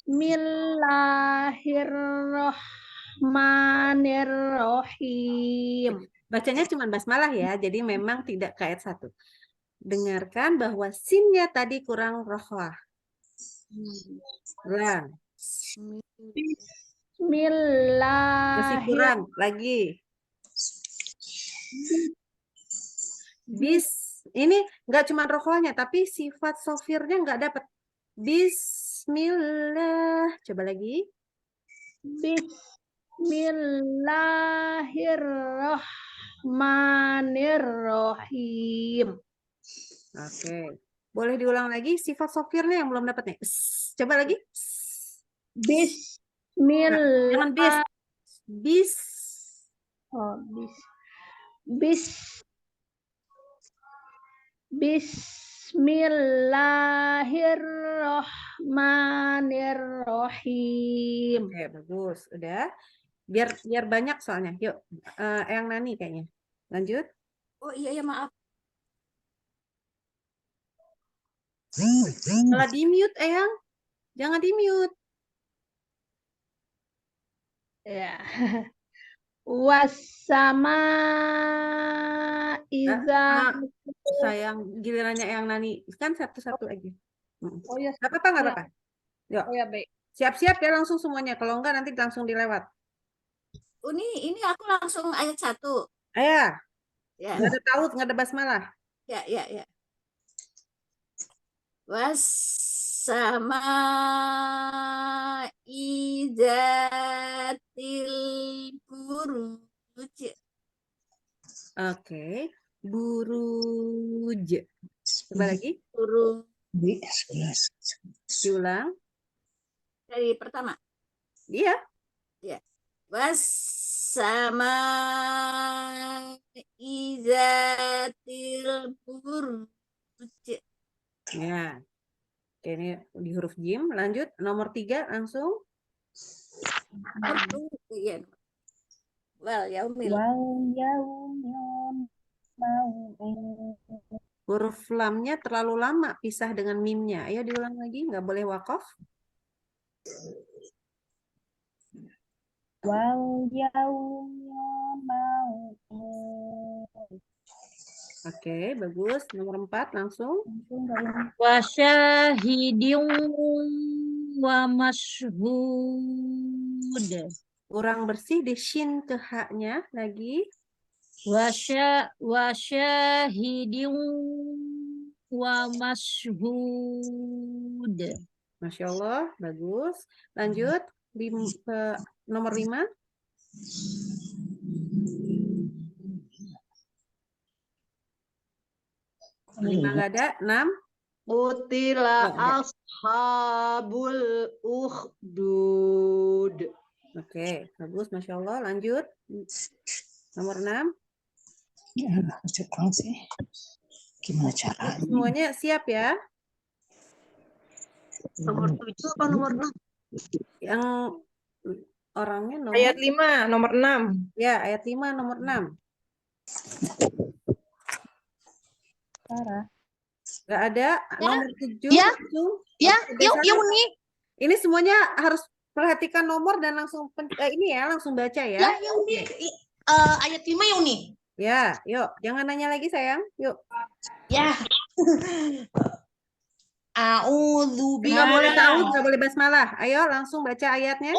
Bismillahirrahmanirrahim. Bacanya cuma basmalah ya, jadi memang tidak ke ayat 1. Dengarkan bahwa sinnya tadi kurang rohwah. Ulang. Masih kurang lagi. Ini nggak cuma rohwahnya, tapi sifat sofirnya nggak dapat. Bismillah. Coba lagi. Bismillahirrahmanirrahim. Oke. Boleh diulang lagi sifat sofirnya yang belum dapat nih. Coba lagi. Bismillah. Jangan bis. Oh, Bismillahirrahmanirrahim. Oke, bagus. Udah. Biar banyak soalnya. Yuk, Eyang Nani kayaknya. Lanjut. Oh iya ya maaf. Kalau di-mute, Eyang. Jangan di-mute. Ya. Wassama iza. Sayang, gilirannya Eyang Nani. Kan satu-satu aja. Oh ya. Nggak apa-apa, nggak apa-apa. Yuk. Oh ya, baik. Siap-siap ya langsung semuanya. Kalau enggak nanti langsung dilewat. Ini aku langsung ayat 1. Ayah. Ya. Nggak ada taut, nggak ada basmalah. Ya. Wassama izatil buruj. Oke. Buruj. Coba lagi. Buruj. Diulang. Dari pertama. Iya. Wassama izatil buruj. Ya. Oke, ini di huruf jim. Lanjut. Nomor 3 langsung. Iya. Wal yaumil. Huruf lamnya terlalu lama pisah dengan mimnya. Ayo diulang lagi. Nggak boleh wakof. wal yaumil mau'ud. Oke, bagus. Nomor 4 langsung. Langsung Kak Umi. Wa syahidin wa mashhud. Kurang bersih di shin ke H-nya lagi. Wa syahidin wa mashhud. Masya Allah, bagus. Lanjut ke nomor 5. 5 nggak ada. 6. Qutila Oh, ada. ashabul ukhdud. Oke, bagus. Masya Allah. Lanjut. Nomor 6. Ya, macet banget sih. Gimana caranya? Semuanya siap ya? Nomor 7 apa nomor 6? Yang orangnya nomor Ayat 5, nomor 6. ya, ayat 5 nomor 6. Sarah. Nggak ada. Nomor 7 Ya. langsung. Ya, Oke, yuk, Desana. yuk nih. Ini semuanya harus perhatikan nomor dan langsung ini ya, langsung baca ya. Ya, yuk nih. Ayat 5 yuk nih. Ya, yuk. Jangan nanya lagi sayang. Yuk. Ya. A'udzu Nggak boleh billahi. tahu, nggak boleh basmalah. Ayo langsung baca ayatnya.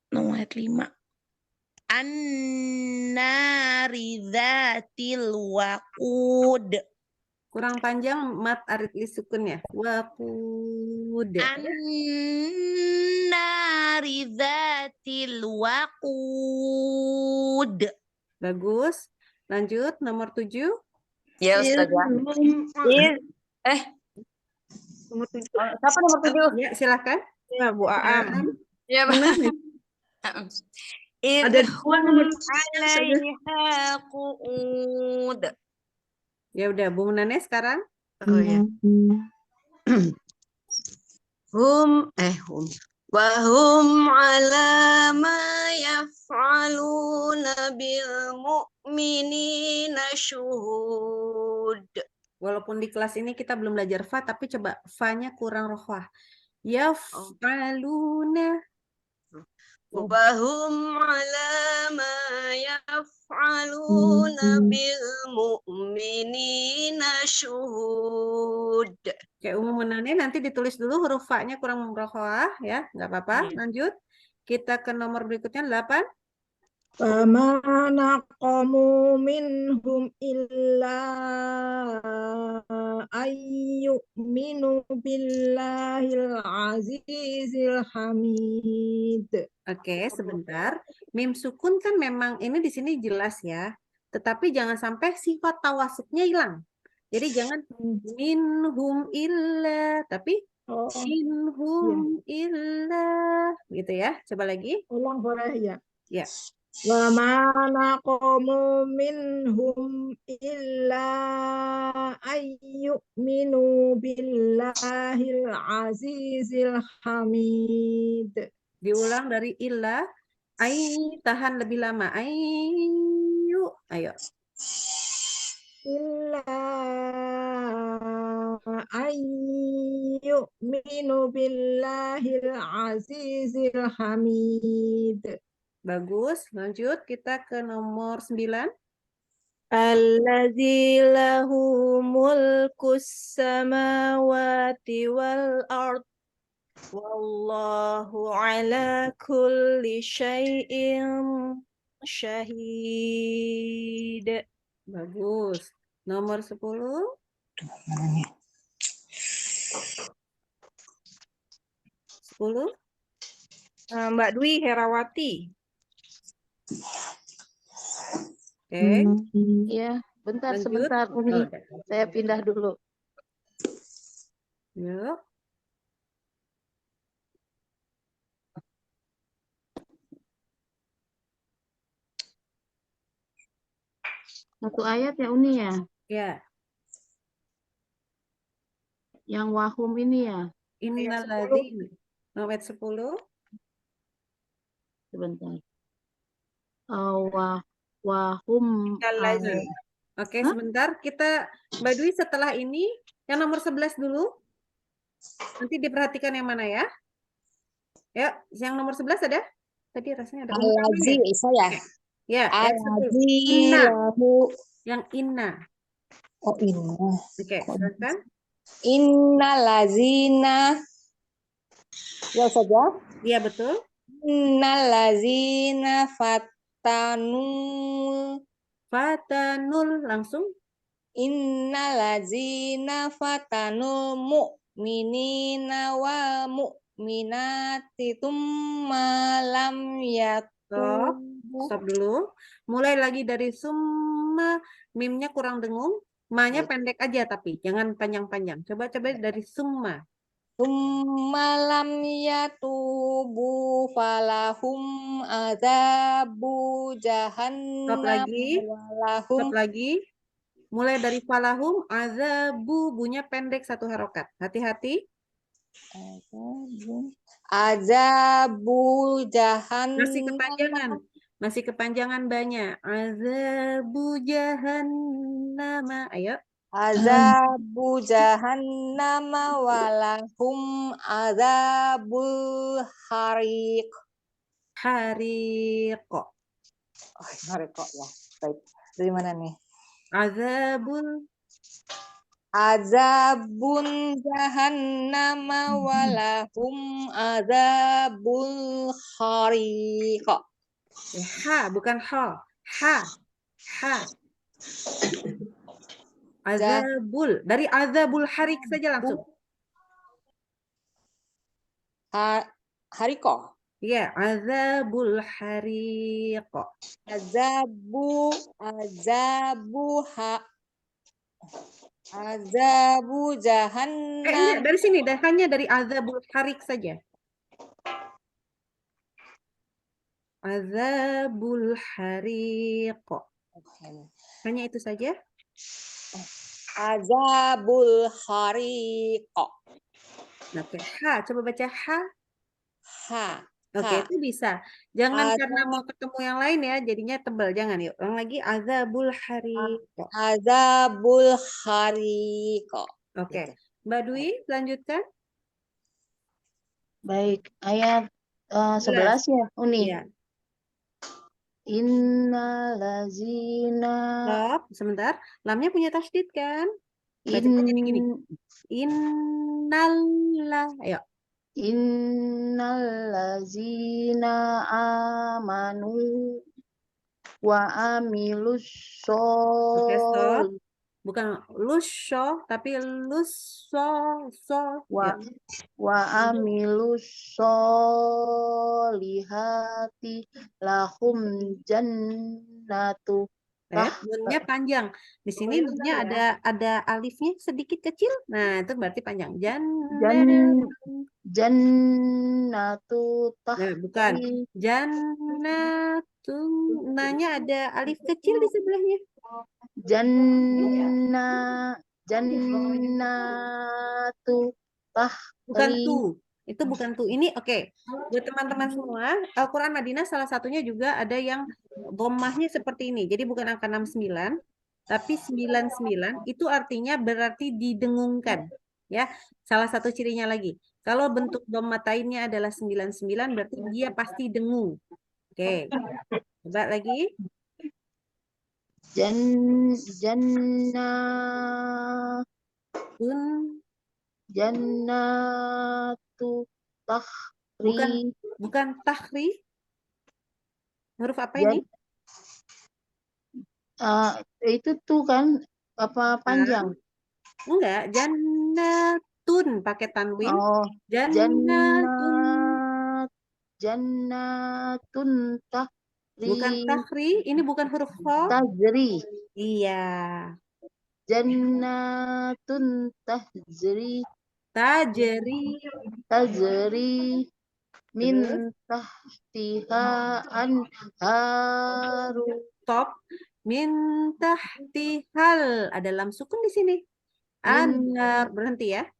Nomor ayat 5. An-nari dzatil waqud. Kurang panjang mat arit lisukun ya. Waqud. An-nari dzatil waqud. Bagus. Lanjut nomor 7. Ya, Ustazah. Nomor 7. Siapa nomor 7? Ya, silakan. Ya, Bu Aam. Ya, Ada dua nomor alaiha qu'ud. Ya udah, Bu Munane sekarang. Oh ya. Hum Wahum ala ma yaf'aluna bil mu'minina syuhud. Walaupun di kelas ini kita belum belajar fa, tapi coba fa-nya kurang rohwah. Yaf'aluna. Wahum ala ma yaf'aluna bil mu'minina syuhud. Kayak umum Munane nanti ditulis dulu huruf fa-nya kurang rohwah ya, nggak apa-apa. Lanjut. Kita ke nomor berikutnya 8. Fama naqamu minhum illa ayyuminu billahil azizil hamid. Oke, sebentar. Mim sukun kan memang ini di sini jelas ya. Tetapi jangan sampai sifat tawasuknya hilang. Jadi jangan minhum illa, tapi Oh, minhum illa gitu ya. Coba lagi. ulang boleh ya. Ya. Wa ma naqamu minhum illa ayyuminu billahil azizil hamid. Diulang dari illa. Tahan lebih lama. Ayo. Illa ayyuminu billahil azizil hamid. Bagus. Lanjut kita ke nomor 9. Alladzi lahu mulkus samawati wal ard wallahu ala kulli syai'in syahid. Bagus. Nomor 10. Mana nih? 10. Mbak Dwi Herawati. Oke. Ya, bentar Lanjut. sebentar Umi. Oh, udah. Saya pindah dulu. Yuk. Satu ayat ya Uni ya. Ya. Yang wahum ini ya. Innalladzina. Nomor 10. Sebentar. Wahum Allazi. Oke, sebentar. Kita Mbak Dwi setelah ini yang nomor 11 dulu. Nanti diperhatikan yang mana ya. Ya, yang nomor 11 ada? Tadi rasanya ada umur Alazi ya? bisa ya? Ya, yang 10. Inna. Yang inna. Oh inna. Oke, silakan. Innalazina. Ya saja. Iya, betul. Innalazina fatanul. Fatanul langsung. Innalazina fatanul mu'minina wal mu'minati tumma lam Stop. yatubu. Stop dulu. Mulai lagi dari summa. Mimnya kurang dengung. Ma-nya pendek aja tapi. Jangan panjang-panjang. Coba-coba dari summa. Tumma lam yatubu falahum adzabu Stop jahannam lagi. walahum Stop lagi. Mulai dari falahum. Azabu. Bunya pendek satu harokat. Hati-hati. azabu Masih jahannam kepanjangan. Masih kepanjangan banyak. Azabu jahannama. Ayo. azabu jahannam walahum azabul hariq. Hariqo. Oh, hariq ya. Baik. Dari mana nih? Azabun jahannam walahum azabul hariq. Ha, bukan ha. Ha. Ha. Azabul. Dari azabul harik saja langsung. Hariko. Iya, azabul hariq. Azabu jahannam. Enggak, dari sini. Hanya dari azabul harik saja. Azabul hariq. Hanya itu saja. Azabul hariq. Oke, ha. Coba baca ha. Ha. Oke, Ha. itu bisa. Jangan karena mau ketemu yang lain ya, jadinya tebal. Jangan yuk. Ulang lagi. Azabul hariq. Azabul hariq. Oke. Mbak Dwi, lanjutkan. Baik, ayat 11 ya, Uni. Iya. Innalazina Stop, sebentar. Lamnya punya tasdid kan? Bacanya jadi gini. Innallah. Ayo. innallazina amanu wa amilus Oke, stop. sol Bukan lusyo, tapi lusso. wa Ayo. wa amilus solihati lahum jannatu Nunnya panjang. Di sini nunnya ada alifnya sedikit kecil. Nah, itu berarti panjang. jannatu Nah, bukan. tahti Jannatun. Nanya ada alif kecil di sebelahnya. jannatu Bukan tahri tu. Itu bukan tu. Ini oke. Buat teman-teman semua, Al-Quran Madinah salah satunya juga ada yang dhammahnya seperti ini. Jadi bukan angka 69, tapi 99 itu artinya berarti didengungkan. Ya, salah satu cirinya lagi. Kalau bentuk dhammatainnya adalah 99 berarti dia pasti dengung. Oke. Coba lagi. jannatu tahri Bukan tahri. Huruf apa ini? itu tuh kan apa panjang? Enggak, jannatun pakai tanwin. Oh, Jannatun. jannatun tahri. Bukan tahri, ini bukan huruf kha. Tajri. Iya. Jannatun tajri. Tajri. Min tahtiha anharu. Stop. Min tahtihal. Ada lam sukun di sini. Anhar. Berhenti ya.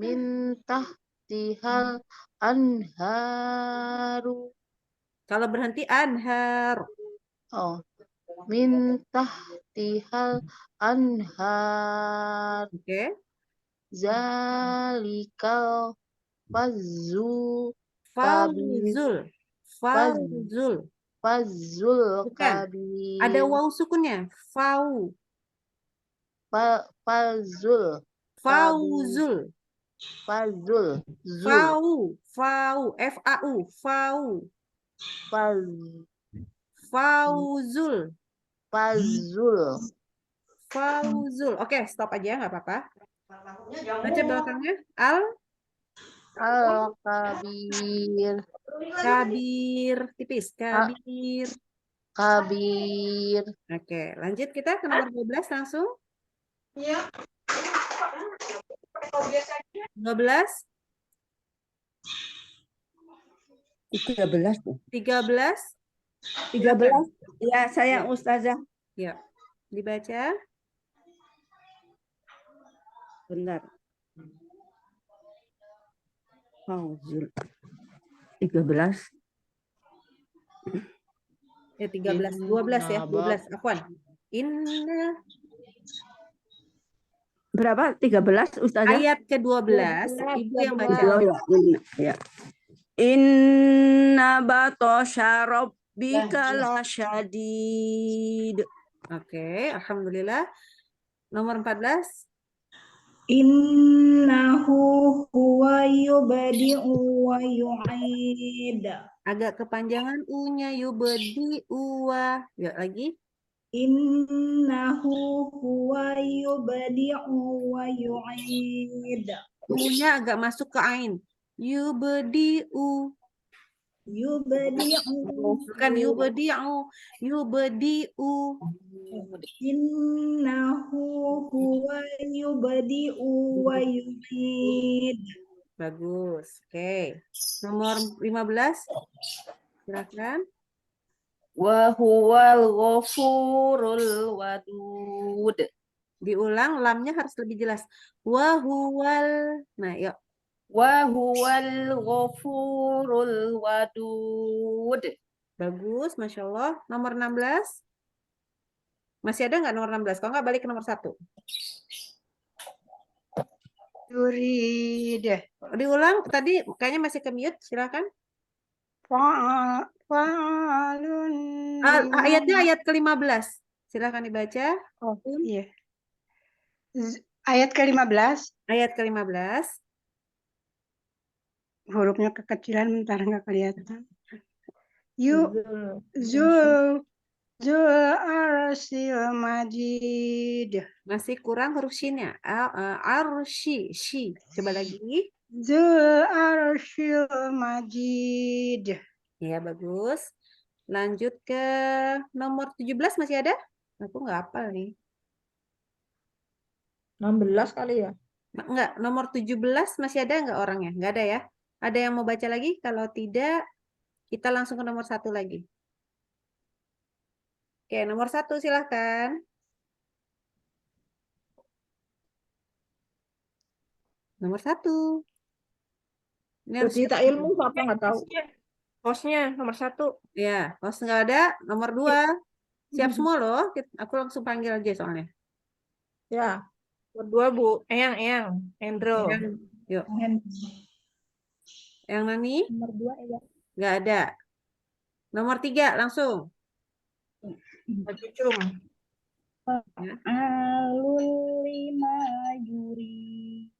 Min tahtihal anharu. Kalau berhenti anhar. Oh. Min tahtihal anhar. Oke. zalikal kabir Fauzul. fazul Bukan. Ada kabir waw sukunnya. fazul Fauzul. fazul F-A-U. faz Fauzul. fazul Oke, stop aja, nggak apa-apa. Baca belakangnya. al kabir Kabir. Tipis. Kabir. kabir Oke, lanjut kita ke nomor 12 langsung. 12. 13 tuh. 13. 13. Ya, saya Ustazah. Ya, dibaca. Bentar. Fauzul. 13. Ya, 13. 12 ya, 12. Afwan. Inna. Berapa? 13 Ustazah? Ayat ke-12. Ibu yang baca. Oh, ya. Inna batosha rabbika lasyadid. Oke, alhamdulillah. Nomor 14. Innahu huwa yubadi'u wa yu'id. Agak kepanjangan u-nya yubdi'u wa. Ya, lagi. Innahu huwa yubadi'u wa yu'id. U-nya agak masuk ke ain. Yubdi'u. Yubadi'u. Bukan yubdi'u. Yubdi'u. Innahu huwa yubadi'u wa yu'id. Bagus. Oke. Nomor 15. Silakan. Wa huwal ghafurul wadud. Diulang, lamnya harus lebih jelas. Wahuwal. Nah, yuk. Wa huwal ghafurul wadud. Bagus, Masya Allah. Nomor 16. Masih ada nggak nomor 16? Kalau nggak, balik ke nomor 1. yurid Diulang, tadi kayaknya masih ke mute. Silakan. fa'alun Ayatnya ayat ke-15. Silakan dibaca. oh iya ayat ke-15 Ayat ke-15. hurufnya kekecilan bentar nggak kelihatan zul arsil majid Masih kurang huruf shin-nya. Arshi. Shi. Coba lagi. zul arsil majid Ya, bagus. Lanjut ke nomor 17 masih ada? Aku nggak hafal nih. 16 kali ya. Enggak, nomor 17 masih ada nggak orangnya? Nggak ada ya? Ada yang mau baca lagi? Kalau tidak, kita langsung ke nomor 1 lagi. Oke, nomor 1 silahkan. Nomor 1. Ini harus Cerita ilmu siapa nggak tahu. Hostnya nomor 1. ya, kalau nggak ada, nomor 2. Siap semua loh. Aku langsung panggil aja soalnya. Ya. Berdua Bu. Eyang. Endro. Yuk. Yang Nani? Nomor 2 ya. Nggak ada. Nomor 3 langsung. Cum. Alul lima yurid.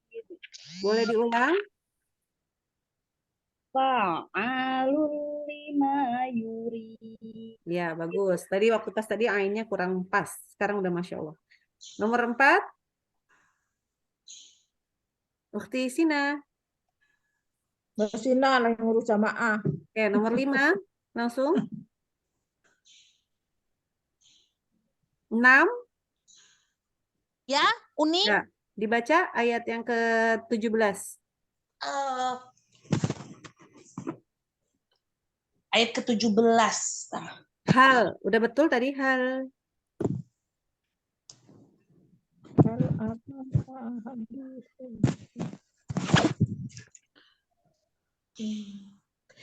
Boleh diulang? Fa'alul lima yurid. Ya, bagus. Tadi waktu pas tadi ainnya kurang pas. Sekarang udah Masya Allah. Nomor 4. Ukhti Sina. Mbak Sina yang ngurus jamaah. Oke, nomor 5. Langsung. 6. Ya, Uni. Ya, dibaca ayat yang ke-17. Ayat ke-17. Hal. Udah betul tadi hal.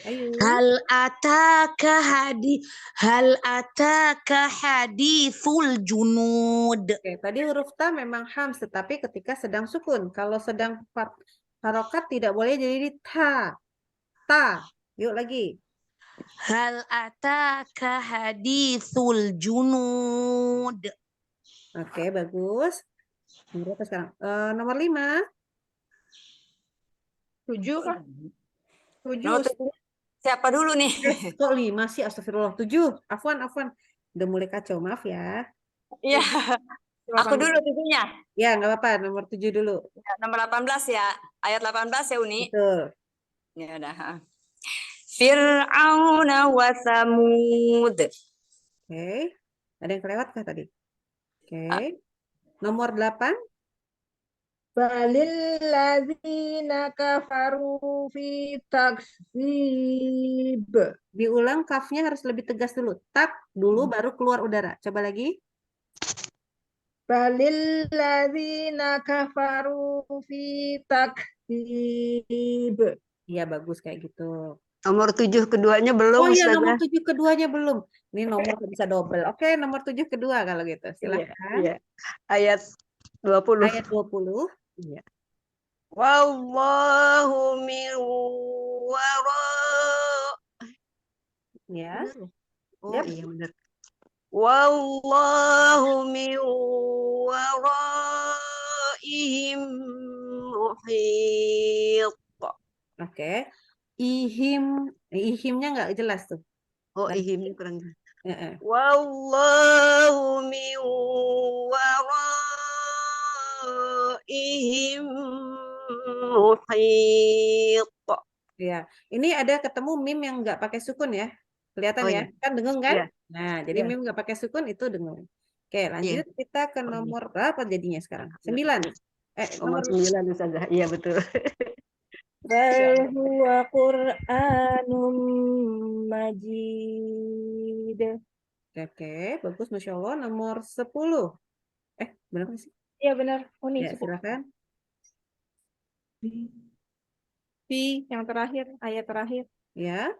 Ayo. Hal ataka hadithul junud. Oke, tadi huruf ta memang hams, tetapi ketika sedang sukun. Kalau sedang harokat tidak boleh jadi ta. Ta. Yuk lagi. Hal ataka hadithul junud. Oke, bagus. Nomor berapa sekarang? Nomor 5. 7 kah? 7. No, siapa dulu nih? Kok 5 sih? Astagfirullah. 7. Afwan. Udah mulai kacau, maaf ya. Iya, aku dulu tujuhnya. Ya, nggak apa-apa. Nomor 7 dulu. Ya, nomor 18 ya. Ayat 18 ya, Uni. Betul. Ya udah. Fir'auna wa Samud. Oke. Ada yang kelewat kah tadi? Oke. Nomor 8. Balil ladzina kafaru fi taksib. Diulang kafnya harus lebih tegas dulu. Tak dulu baru keluar udara. Coba lagi. Balil ladzina kafaru fi taksib. Iya, bagus kayak gitu. Nomor 7 keduanya belum, Oh iya, Ustazah. nomor 7 keduanya belum. Ini nomor bisa double. Oke, nomor 7 kedua kalau gitu. Silakan. Iya. Ayat 20. Ayat 20. Iya. Wallahu min wara. Ya. Oh Yap. iya benar. Wallahu min waraihim muhit. Oke. Ihimnya nggak jelas tuh. Oh, ihimnya kurang jelas. Heeh. Wallahu min waraihim muhit. Ya, ini ada ketemu mim yang nggak pakai sukun ya. Kelihatan Oh, ya? iya. Kan dengung kan? Iya. Nah, jadi Iya. mim nggak pakai sukun itu dengung. Oke, lanjut kita ke nomor berapa jadinya sekarang? 9. Nomor Nomor 9 Ustazah. Iya betul. Bal huwa Qur'anum Majid. Oke, bagus, Masya Allah. Nomor 10. Benar nggak sih? Iya benar. Uni. Ya, silakan. Fi yang terakhir, ayat terakhir. Ya,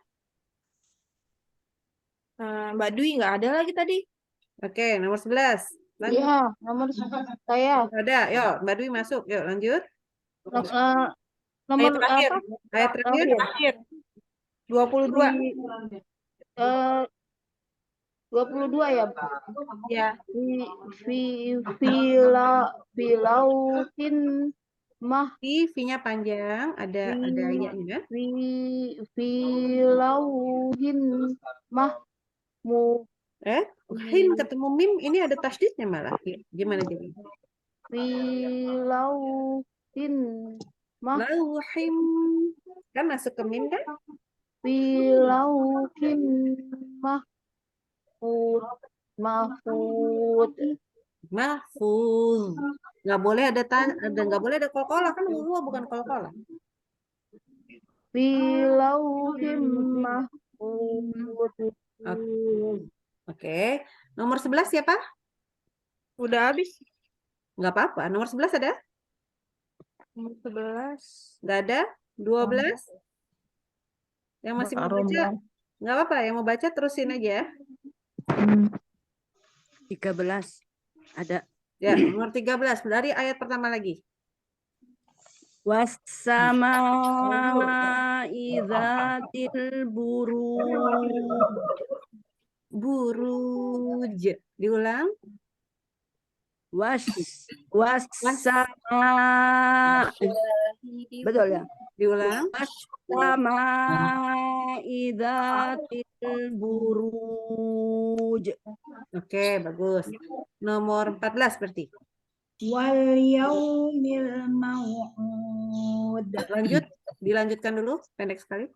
Mbak Dwi nggak ada lagi tadi. oke, nomor 11. Lanjut. Iya, nomor saya. Ada, yuk, Mbak Dwi masuk. Yuk, lanjut. Nomor Ayat terakhir. apa? Ayat terakhir. Terakhir. 22. 22 ya. Ya. Filauhin mah V-nya panjang, ada ya-nya. filauhin mahmu Hin ketemu mim, ini ada tasdidnya malah. Gimana jadi? filauhin Lauhim. Kan masuk ke mim kan? filauhin mahfud Mahfuz. Nggak boleh ada nggak boleh ada kolkolah kan huwa bukan kolkolah. filauhin mahfud. Oke. Nomor 11 siapa? Udah habis. Nggak apa-apa. Nomor 11 ada? Nomor 11. Nggak ada? 12? Yang masih mau baca? Nggak apa-apa. Yang mau baca terusin aja. 13. Ada. Ya, nomor 13. Dari ayat pertama lagi. Wassama'i dzatil Buruj. Diulang. Wassama. Betul ya? Diulang. Wassama'i dzatil buruj. Oke, bagus. Nomor 14 berarti. Wal yaumil mau'ud. Lanjut, dilanjutkan dulu, pendek sekali.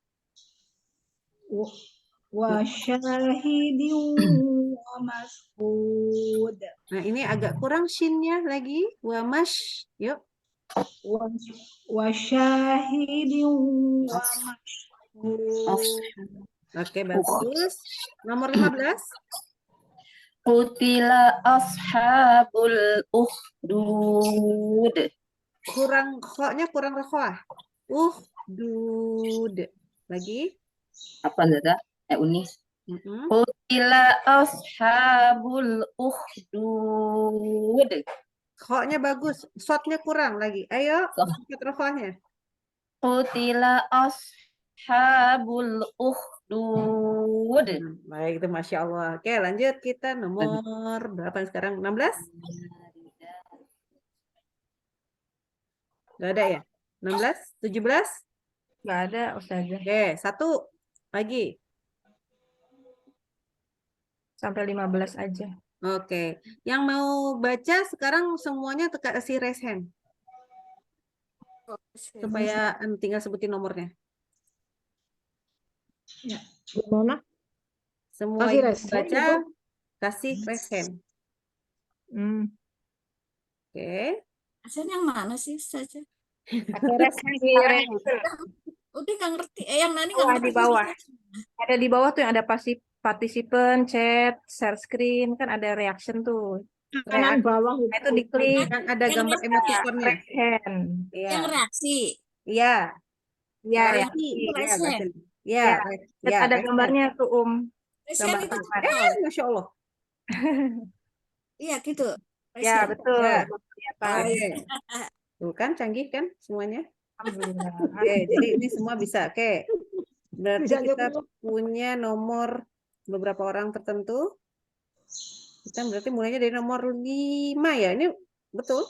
Wa syahidin wa mas'ud. Nah, ini agak kurang shinnya lagi. Wa mash. Yuk. Wa syahidin wa mas'ud. Oke, bagus. Nomor 15. Qutila ashabul ukhdud. Kurang kho-nya kurang rekhoah. Uhdud. Lagi. Apa Nada? Uni. Mm-mm. Qutila ashabul ukhdud. Kho-nya bagus, shotnya kurang lagi. Ayo, So, angkat rokohnya. Qutila ashabul ukhdud. Baik, itu Masya Allah. Oke, lanjut kita nomor berapa sekarang? 16? Gak ada ya? 16? 17? Nggak ada, Ustazah. Oke, satu lagi. Sampai 15 aja. Oke, yang mau baca sekarang semuanya kasih raise hand. Supaya tinggal sebutin nomornya. Gimana? Semua Kasih yang raise hand baca itu? kasih raise hand. Oke. Asen yang mana sih saja? Pakai raise hand Di sekarang. Udah nggak ngerti. Yang Nani nggak bawah, ngerti. di bawah. Ada di bawah tuh yang ada participant, chat, share screen, kan ada reaction tuh. Kanan bawah Nah, itu diklik. Yang ada Yang gambar raise emoticonnya. Raise hand. Iya. Yang reaksi. Iya. Iya, Reaksi. reaksi. Iya, Raise hand. bahasa- Iya, Ya, ya, ada raise gambarnya tuh, Raise Gambar hand itu tangan. Masya Allah. iya gitu. Raise Ya, hand. betul. Ya. Kelihatan. Oke. Tuh kan canggih kan semuanya? Alhamdulillah. Oke, jadi ini semua bisa. Oke. Berarti Bisa kita nyebut. punya nomor beberapa orang tertentu. Kita berarti mulainya dari nomor 5 ya. Ini betul?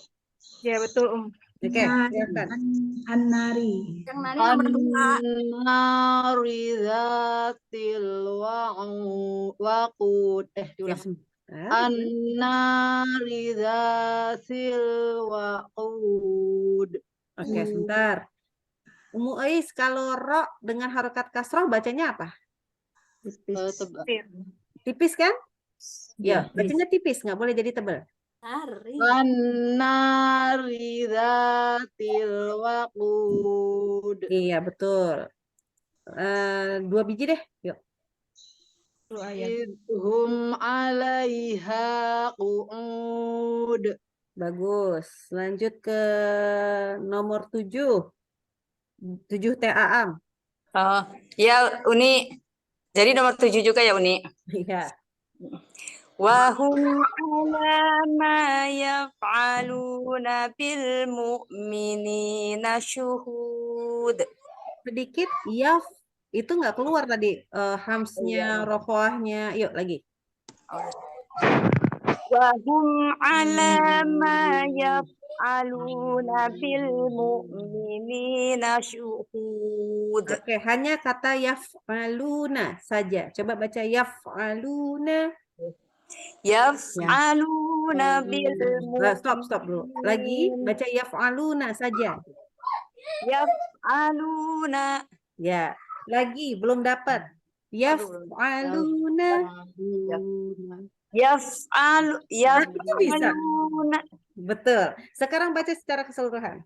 Ya, betul, Oke, silakan. An-nari. Yang Nani nomor 2. An-nari dzatil waqud. Diulang. An-nari dzatil waqud. Oke, sebentar. Umu Ais, kalau ro dengan harokat kasroh bacanya apa? Tipis kan? Ya, bacanya tipis, nggak boleh jadi tebal. An-nari dzatil waqud. Iya, betul. 2 biji deh, yuk. Idhum 'alaiha qu'ud. Bagus. Lanjut ke nomor 7. 7 T.A.am. Oh, ya Uni. Jadi nomor 7 juga ya Uni. Iya. Wahum ala ma yaf'aluna bil mu'minina syuhud. Sedikit yaf itu nggak keluar tadi hamsnya, rokoahnya. Yuk lagi. Wahum ala ma yaf'aluna bil mu'minina syuhud. Oke, hanya kata yaf'aluna saja. Coba baca yaf'aluna. Yaf'aluna bil Stop dulu. Lagi baca yaf'aluna saja. Yaf'aluna. Ya, lagi belum dapat. Yaf'aluna. Yaf'aluna. Betul. Sekarang baca secara keseluruhan.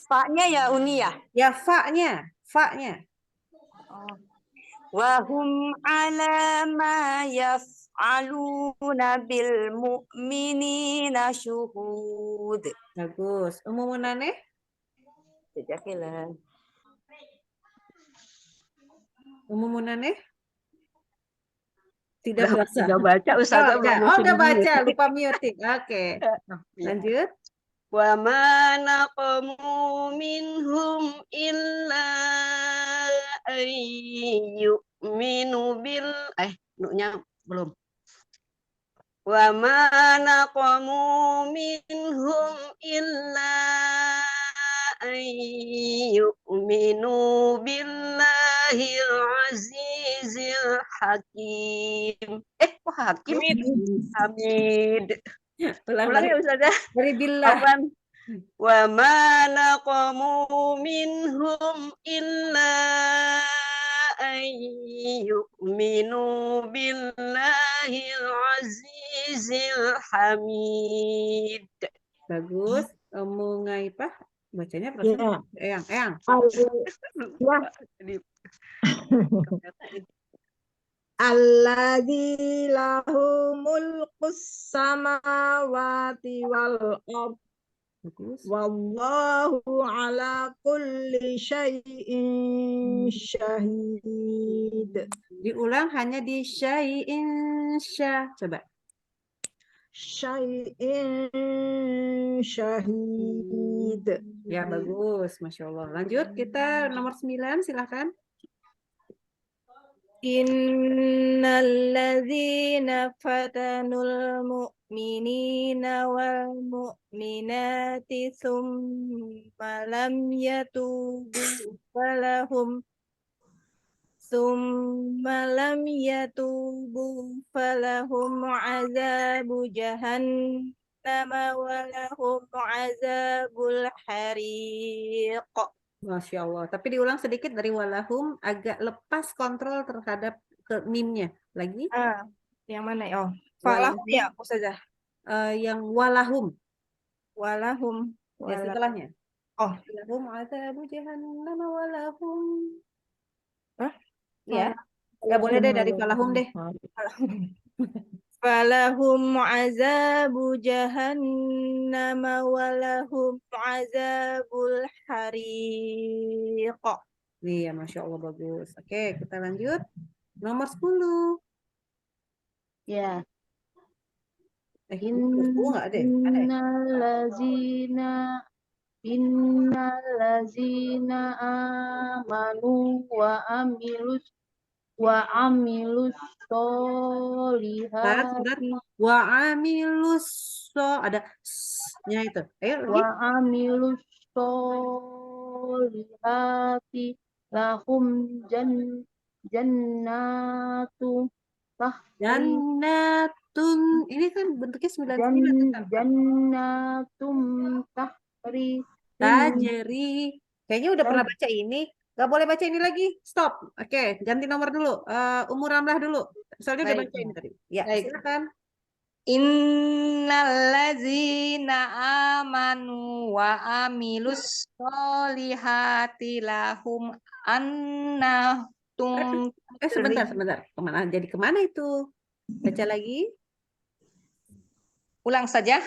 Fa-nya ya Uni ya? Ya, fa-nya. Fa-nya. Wahum ala ma yaf'aluna bil mu'minina syuhud. Bagus. Umumunaneh? Jazakallah. Umumunaneh? Tidak berasa. Udah baca Ustazah. Udah baca, lupa muting. Oke. Lanjut. Wa ma naqamu minhum illa ayyuminu bil nu'nya belum. Wa ma naqamu minhum illa ayyuminu billahil azizil hakim. Kok hakim? Hamid. Ulang ya Ustazah. Dari billah. Wa ma naqamu minhum illa ayyuminu billahil azizil hamid. Bagus. Ngaipah bacanya perasaan Eyang. Alladzi lahu mulkus samawati wal ardh Bagus. Wallahu ala kulli syai'in syahid. Diulang hanya di syai'in syah. Coba. Syai'in syahid. Ya, bagus. Masya Allah. Lanjut, kita nomor 9, silahkan. Innalladzina fatanul mu'minina wal mu'minati thumma lam yatubu falahum azabu jahannama walahum azabul hariq. Masya Allah. Tapi diulang sedikit dari walahum, agak lepas kontrol terhadap ke mimnya. Lagi? Yang mana? Oh, falahum ya, Ustazah. Yang walahum. Walahum. Ya, setelahnya. Oh, Walahum azabu jahannam walahum. Hah? Ya. Nggak boleh deh dari falahum deh. falahum azabu jahannam walahum azabul hariq. Iya, Masya Allah, bagus. Oke, kita lanjut. Nomor 10. Ya. Nggak ada ya? Ada ya? Innallazina amanu wa amilus solihati Wa amilus ada s-nya itu. Ayo lagi. wa amilus solihati lahum jannatu Jannatun. Ini kan bentuknya 99. jannatum tahri Tajri. Kayaknya udah pernah baca ini. Gak boleh baca ini lagi. Stop. Oke, ganti nomor dulu. Umur Ramlah dulu. Soalnya udah Baik. baca ini tadi. Ya, Baik. silakan. Innallazina amanu wa amilus solihati lahum annatum Sebentar. Kemana? Jadi kemana itu? Baca lagi. ulang saja.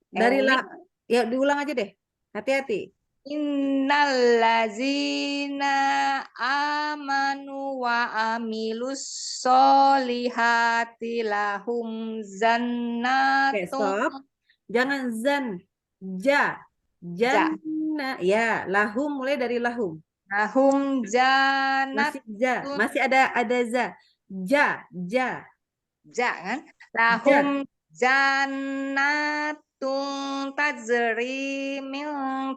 Dari Umi. ya diulang aja deh. Hati-hati. Innallazina amanu wa amilus solihati lahum Oke, zannatun stop. Jangan zan. Janna. Ya, lahum mulai dari lahum. lahum jannat Masih za. Masih ada za. Ja. kan lahum jannatun tajri min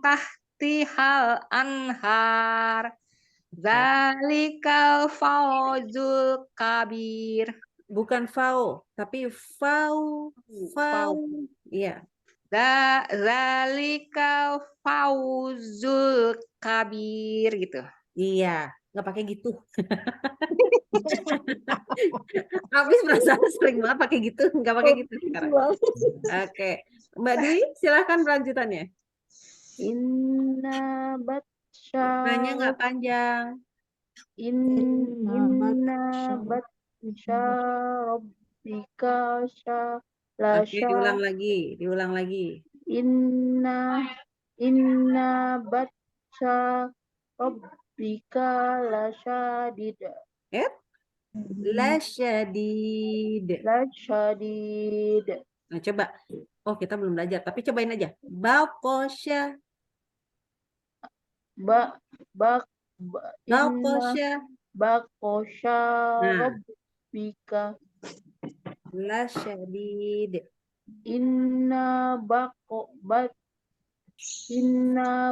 tahtihal anhar zalikal fawzul kabir. Bukan fau, tapi fau. Iya. Zalikal fawzul kabir gitu. Iya, nggak pakai gitu. Habis perasaan sering banget pakai gitu, nggak pakai gitu sekarang. Oke, Mbak Dwi, silahkan lanjutannya. inna Nanya nggak batsya panjang. inna batsya rabbika Oke, diulang lagi. inna batsya rabbika lasyadid Lasyadid. Nah, coba. Oh, kita belum belajar, tapi cobain aja. Baqasya. Baqasya. Baqasya Nah. rabbika Lasyadid. inna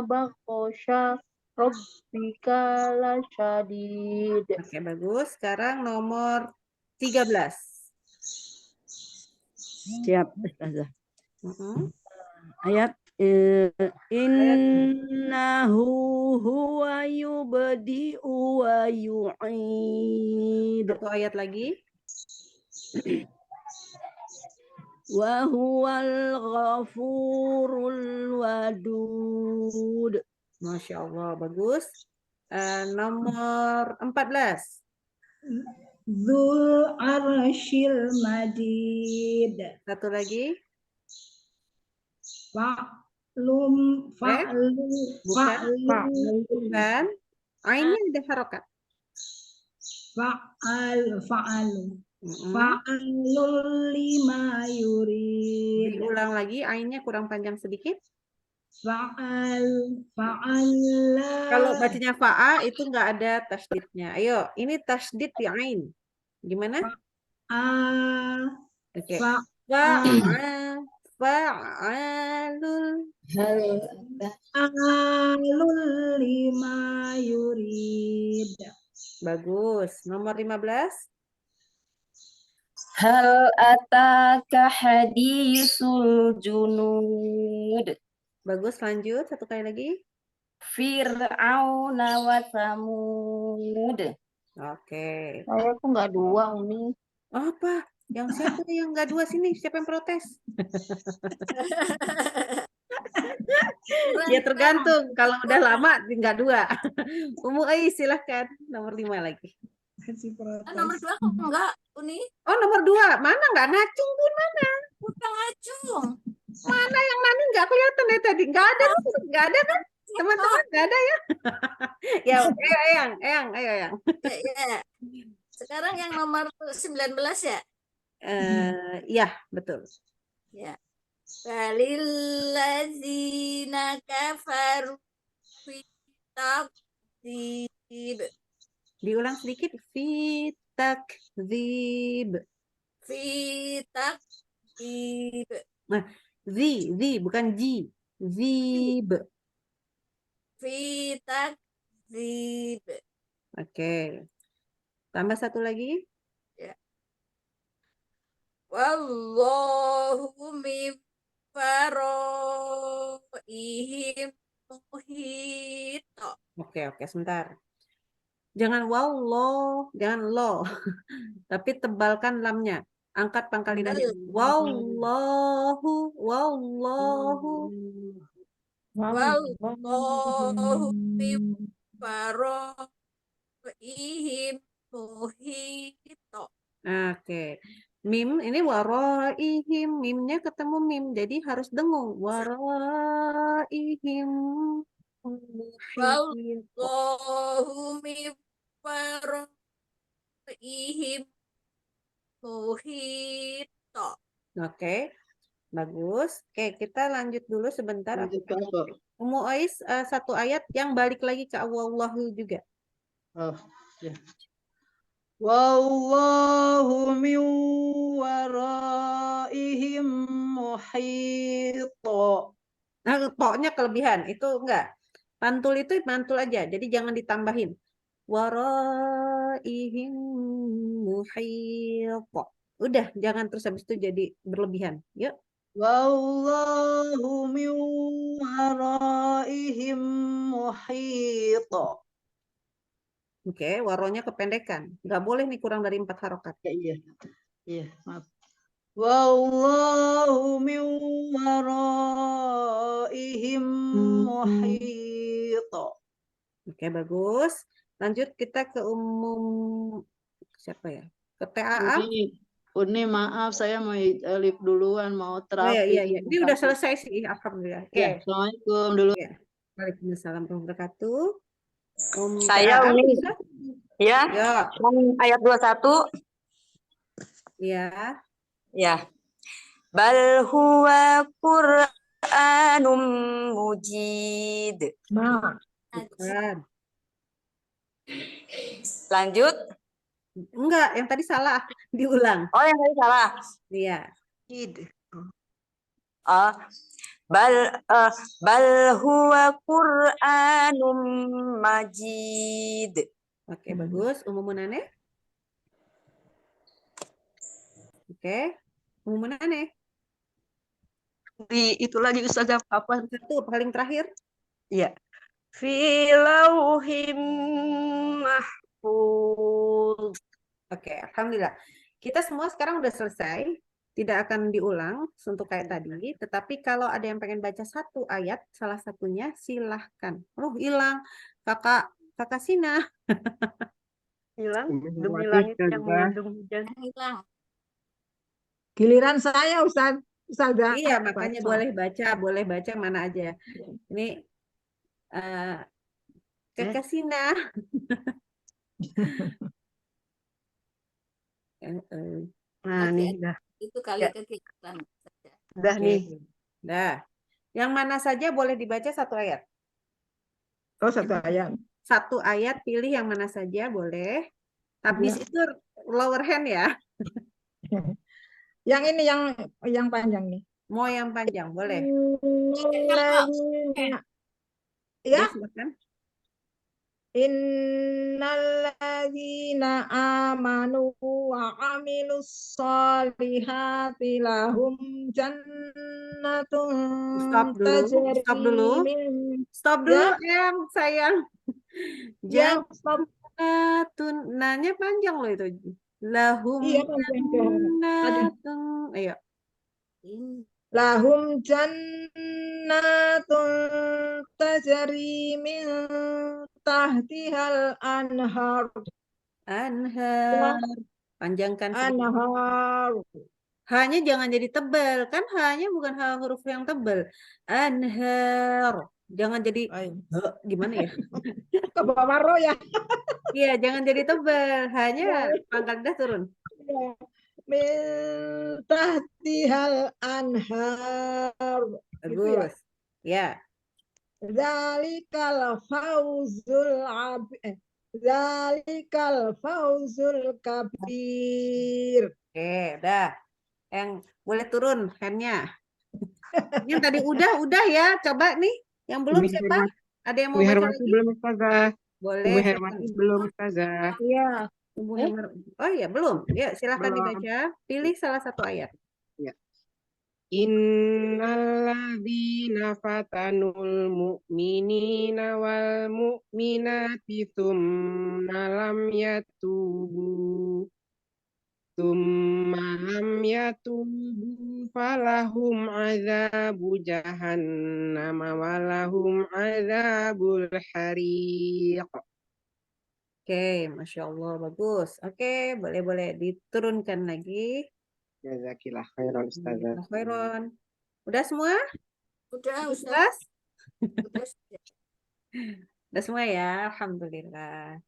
baqasya rabbika lasyadid. Oke, bagus. Sekarang nomor 13. Siap, Ustazah. Ayat innahu huwa yubdi'u wa yu'id. Satu ayat lagi. Wa huwal ghafurul wadud. Masya Allah, bagus. Nomor 14. Dzul arsyil majid. Satu lagi. Lum Eh, fa'lu bukan. fa'lu Bukan. Ainnya ada harokat. fa'alu Mm-mm. fa'alul lima yurid Diulang lagi, ainnya kurang panjang sedikit. fa'ala Kalau bacanya fa'a itu nggak ada tasdidnya. Ayo, ini tasdid di ain. Gimana? Oke. Fa'a, fa'alul. fa'alul lima yurid. Bagus. Nomor 15. Hal ataka hadisul junud. Bagus, lanjut. Satu kali lagi. Fir'auna wa Thamud. Oke. Saya tuh nggak 2, Uni. Apa? Yang siapa yang nggak 2 sini? Siapa yang protes? Ya tergantung. Kalau udah lama nggak 2. Umu Ais silahkan. Nomor 5 lagi. Nomor 2 kok enggak, Uni? Oh, nomor 2. Mana nggak ngacung pun mana? Bukan ngacung. Mana yang Nani nggak kelihatan dari tadi? Nggak ada, nggak ada kan? Teman-teman nggak ada ya? Ya, Eyang, ayo Eyang. Ya. Sekarang yang nomor 19 ya? Ya, betul. Ya. Walillazina kafaru fi takdzib. Diulang sedikit. Fi takdzib. Fi takdzib. Nah, zi, bukan ji. Zib. Fi takdzib. Oke. Tambah satu lagi. Ya. Wallahu min faraihim muhit. Oke, sebentar. Jangan wallah, jangan lo. Tapi tebalkan lamnya. Angkat pangkal lidahnya. Wallahu. Wallahu min faraihim muhit. Oke. Mim ini waraihim, mimnya ketemu mim, jadi harus dengung. Waraihim. Wallahu min faraihim muhit. Oke, bagus. Oke, kita lanjut dulu sebentar. Lanjut ke apa? Umu Ais, satu ayat yang balik lagi ke Wallahu juga. Oh, ya. Wallahu min waraihim muhit. Nah, pokoknya kelebihan itu enggak. Pantul itu mantul aja, jadi jangan ditambahin. Waraihim muhit. Udah, jangan terus habis itu jadi berlebihan. Yuk. Wallahu min waraihim muhit. Oke, waronya kependekan. Nggak boleh nih kurang dari 4 harokat. Iya, maaf. Wallahu min waraihim muhit. Oke, bagus. Lanjut kita ke umum siapa ya? Ke TAA. Uni maaf, saya mau alif duluan, mau Oh terapi. iya. Ini udah selesai sih, alhamdulillah. Oke. Ya, Assalamualaikum dulu. Waalaikumsalam warahmatullahi wabarakatuh. Saya TAA Uni. bisa? Ya. Ya. Ayat 21. Ya. Ya. Bal huwa Qur'anum mujid. Bukan. Lanjut. Enggak, yang tadi salah. Diulang. Oh, yang tadi salah. Iya. Oh. Bal huwa Qur'anum majid. Oke, bagus. Umumunane. Oke. Umumunane. Itu lagi Ustazah apa? Satu paling terakhir. Iya. Fi lauhim mahfuz. Oke, alhamdulillah. Kita semua sekarang udah selesai. Tidak akan diulang untuk kayak tadi. Tetapi kalau ada yang pengen baca satu ayat, salah satunya silahkan. Oh, hilang. Kakak Sina. Hilang demi langit yang mengandung hujan. Hilang. Giliran saya, Ustaz. Ustazah. Iya, makanya Baca. boleh baca mana aja. Ini Kakak Sina. Nah, nih dah. Itu kali Ya. kekitan. Dah Oke. nih. Dah. Yang mana saja boleh dibaca satu ayat. Oh, satu ayat. Satu ayat, pilih yang mana saja boleh. Habis Ya. itu lower hand ya. Yang ini yang panjang nih. Mau yang panjang, boleh. Innalladzina- Ya, Ya, silakan. innalladzina amanu wa amilus solihati lahum jannatun Stop dulu. Stop dulu. tajri min Stop dulu, Ya. sayang. Ya, stop. Jannatun. Nanya panjang loh itu. Lahum Iya, panjang. jannatun. Ayo. Lahum jannatun tajri min tahtihal anhar. Anhar. Panjangkan sedikit. Anhar. Hanya jangan jadi tebal. Kan hanya bukan huruf yang tebal. Anhar. Jangan jadi gimana ya? Ke bawah roh ya. Iya, jangan jadi tebal. Hanya pangkal lidah turun. Min tahtihal anhar. Gitu ya. Bagus. Ya. Zalikal fawzul kabir. Oke, dah. Yang boleh turun handnya. Yang tadi udah ya. Coba nih. Yang belum Umi siapa? Ada yang mau Umi baca Hermati lagi? belum Ustazah. Boleh. Umi silakan. Hermati belum Ustazah. Iya. Oh iya, belum. Ya, silakan Belum. dibaca. Pilih salah satu ayat. Ya. Innalladzina fatanul mu'minina wal mu'minati tsumma lam yatubu falahum azabu jahannam walahum azabul hariq. Oke, Masya Allah, bagus. Oke, boleh diturunkan lagi. Jazakillah khairan Ustazah. Khairon. Udah semua? Udah, Ustaz. Ustaz? Udah. Udah semua ya, Alhamdulillah.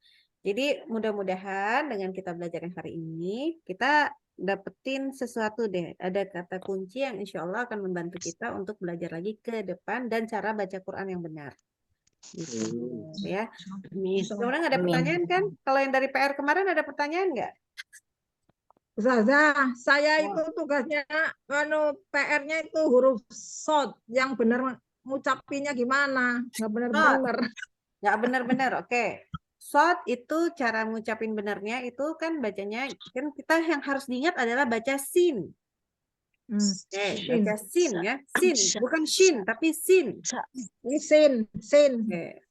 Jadi mudah-mudahan dengan kita belajar yang hari ini, kita dapetin sesuatu deh. Ada kata kunci yang insya Allah akan membantu kita untuk belajar lagi ke depan dan cara baca Quran yang benar. Gitu, ya. Sebenarnya nggak ada pertanyaan kan? Kalau yang dari PR kemarin ada pertanyaan nggak? Ustazah, saya itu tugasnya PR-nya itu huruf short yang benar ngucapinnya gimana? Nggak benar-benar. Nggak benar-benar, oke. Short itu cara ngucapin benernya itu kan bacanya, kan kita yang harus diingat adalah baca sin. Oke, baca sin ya. Sin, bukan shin, tapi sin. Ini sin. Oke.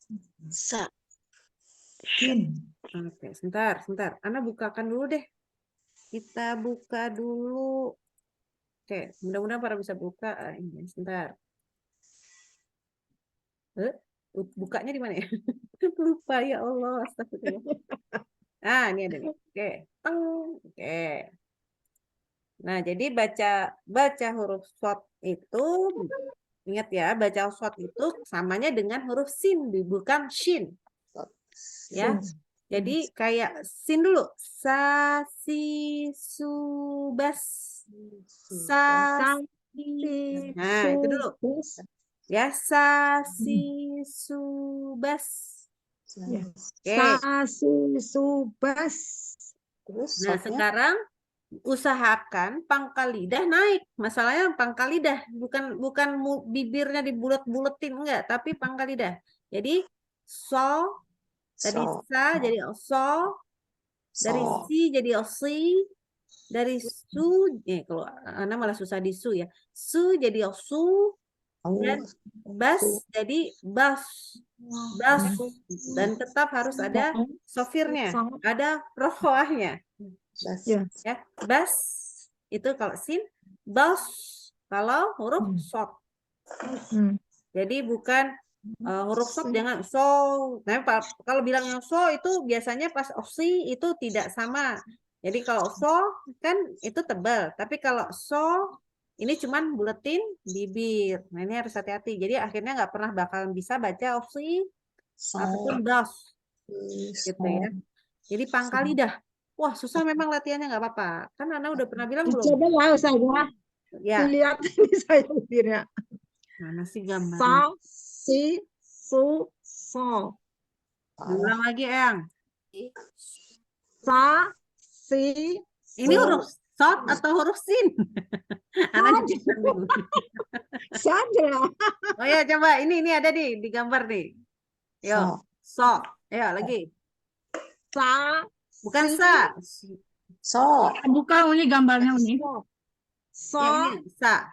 Sin. Oke, sebentar. Ana bukakan dulu deh. Kita buka dulu. Oke, mudah-mudahan para bisa buka. Ini sebentar. Bukanya di mana ya? Lupa ya Allah, astagfirullah. Ini ada nih. Oke. Teng. Oke. Nah, jadi baca huruf short itu ingat ya, baca short itu samanya dengan huruf sin, bukan shin. Ya. Jadi kayak sin dulu. Sa, si, su, bas. Sa, si. Nah, itu dulu. Ya, sa, si, su, bas. Sa, si, su, bas. Nah, sekarang usahakan pangkal lidah naik. Masalahnya pangkal lidah bukan bibirnya dibulet-buletin enggak, tapi pangkal lidah. Jadi so dari sa jadi so, dari si jadi osi, dari su kalau Ana malah susah di su ya. Su jadi osu dan bas jadi bas. Dan tetap harus ada sofirnya, ada rohwahnya. Ya, bas itu kalau sin, bas kalau huruf short. Jadi bukan huruf short jangan so. Nah, kalau bilangnya so itu biasanya pas osi itu tidak sama. Jadi kalau so kan itu tebal, tapi kalau so Ini cuman buletin bibir. Nah, ini harus hati-hati. Jadi akhirnya nggak pernah bakalan bisa baca opsi ataupun dos. Gitu ya. Jadi pangkal lidah. Wah, susah memang latihannya, nggak apa-apa. Kan Ana udah pernah bilang belum? Coba lah saya Ya, lihat ini saya bibirnya. mana sih gambarnya? Sa, si, su, so. Diulang lagi, Eyang. Sa, si, Ini huruf sod atau huruf sin? Ana juga bingung. saja. Oh ya, coba ini ada nih di gambar nih. Yo, so. Ayo lagi. Sa, Bukan si, sa. Buka Uni gambarnya Uni. so, Ya, ini sa.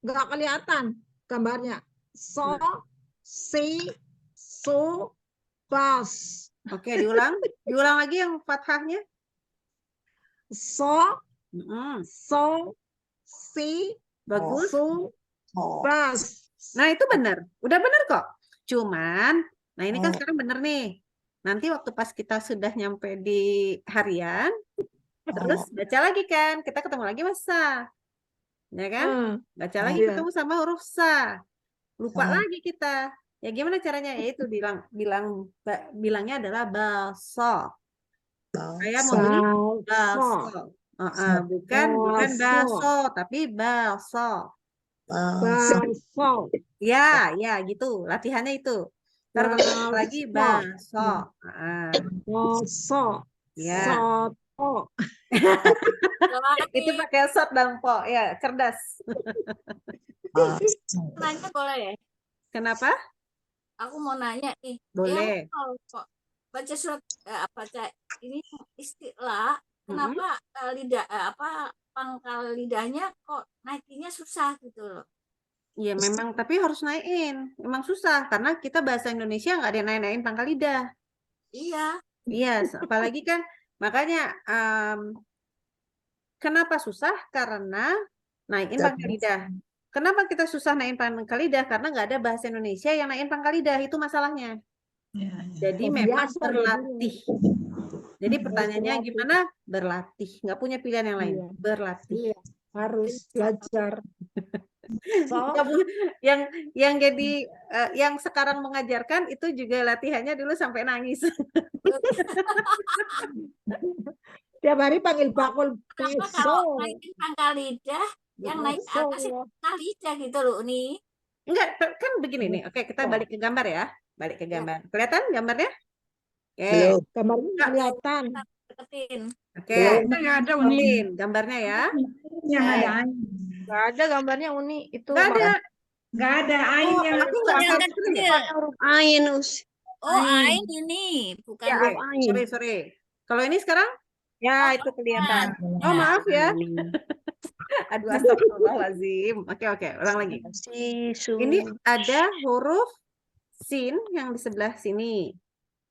nggak kelihatan gambarnya. So, si, su, bas. Oke, diulang. Diulang lagi yang fathahnya. So, Mm-mm. so, si, Bagus. su, bas. Nah, itu benar. Udah benar kok. Cuman, nah ini kan sekarang benar nih. Nanti waktu pas kita sudah nyampe di harian, terus baca lagi kan. Kita ketemu lagi masa. Ya kan? Baca lagi Iya. ketemu sama huruf sa. Lupa lagi kita. Ya gimana caranya? Ya itu bilangnya adalah balso. Saya mau beli balso. Bukan bakso, tapi balso. Balso. Ya, gitu. Latihannya itu. Ntar kalau lagi balso. Balso. Ya. Soto. Itu pakai sot dan po. Ya, cerdas. Nanya boleh ya? Kenapa? Aku mau nanya nih. Boleh. Kalau kok baca surat ini istilah, kenapa pangkal lidahnya kok naikinnya susah gitu loh? Iya memang, tapi harus naikin. Memang susah karena kita bahasa Indonesia nggak ada yang naik-naikin pangkal lidah. Iya. Iya, apalagi kan makanya kenapa susah? Karena naikin pangkal lidah. Kenapa kita susah naikin pangkal lidah? Karena nggak ada bahasa Indonesia yang naikin pangkal lidah, itu masalahnya. Jadi memang berlatih. Jadi pertanyaannya gimana? Berlatih. Nggak punya pilihan yang lain. Berlatih. Iya, harus belajar. Yang jadi yang sekarang mengajarkan itu juga latihannya dulu sampai nangis. Tiap hari panggil bakul Kenapa kalau naikin pangkal lidah, yang naik ke atas itu pangkal lidah gitu loh nih. Enggak, kan begini nih. Oke, kita balik ke gambar ya. Balik ke gambar. Kelihatan gambarnya? Oke. Gambarnya kelihatan. Oke. Nggak ada Uni. Gambarnya ya. Nggak ada gambarnya Uni itu. Nggak ada. Nggak ada ainnya. Aku nggak Yang akan kecil. Ain Oh, ain ini, bukan Ya, sorry. Kalau ini sekarang? Ya, itu kelihatan. Oh, maaf ya. Aduh, astagfirullahaladzim. Oke, ulang lagi. Ini ada huruf sin yang di sebelah sini.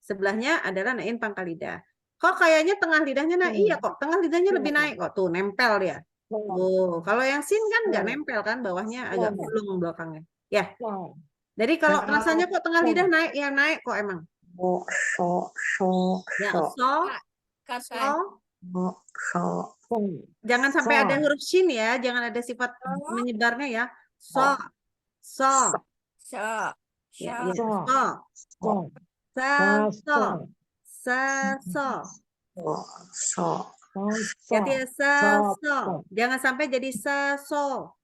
Sebelahnya adalah naikin pangkal lidah. Kok kayaknya tengah lidahnya naik? Iya kok, tengah lidahnya lebih naik kok. Tuh, nempel dia. Oh, kalau yang sin kan nggak nempel kan, bawahnya agak gulung belakangnya. Ya. Jadi kalau rasanya kok tengah lidah naik, ya naik kok emang. Ya, jangan sampai ada huruf shin ya, jangan ada sifat menyebarnya ya. So. Ya, Jadi jangan sampai jadi saso.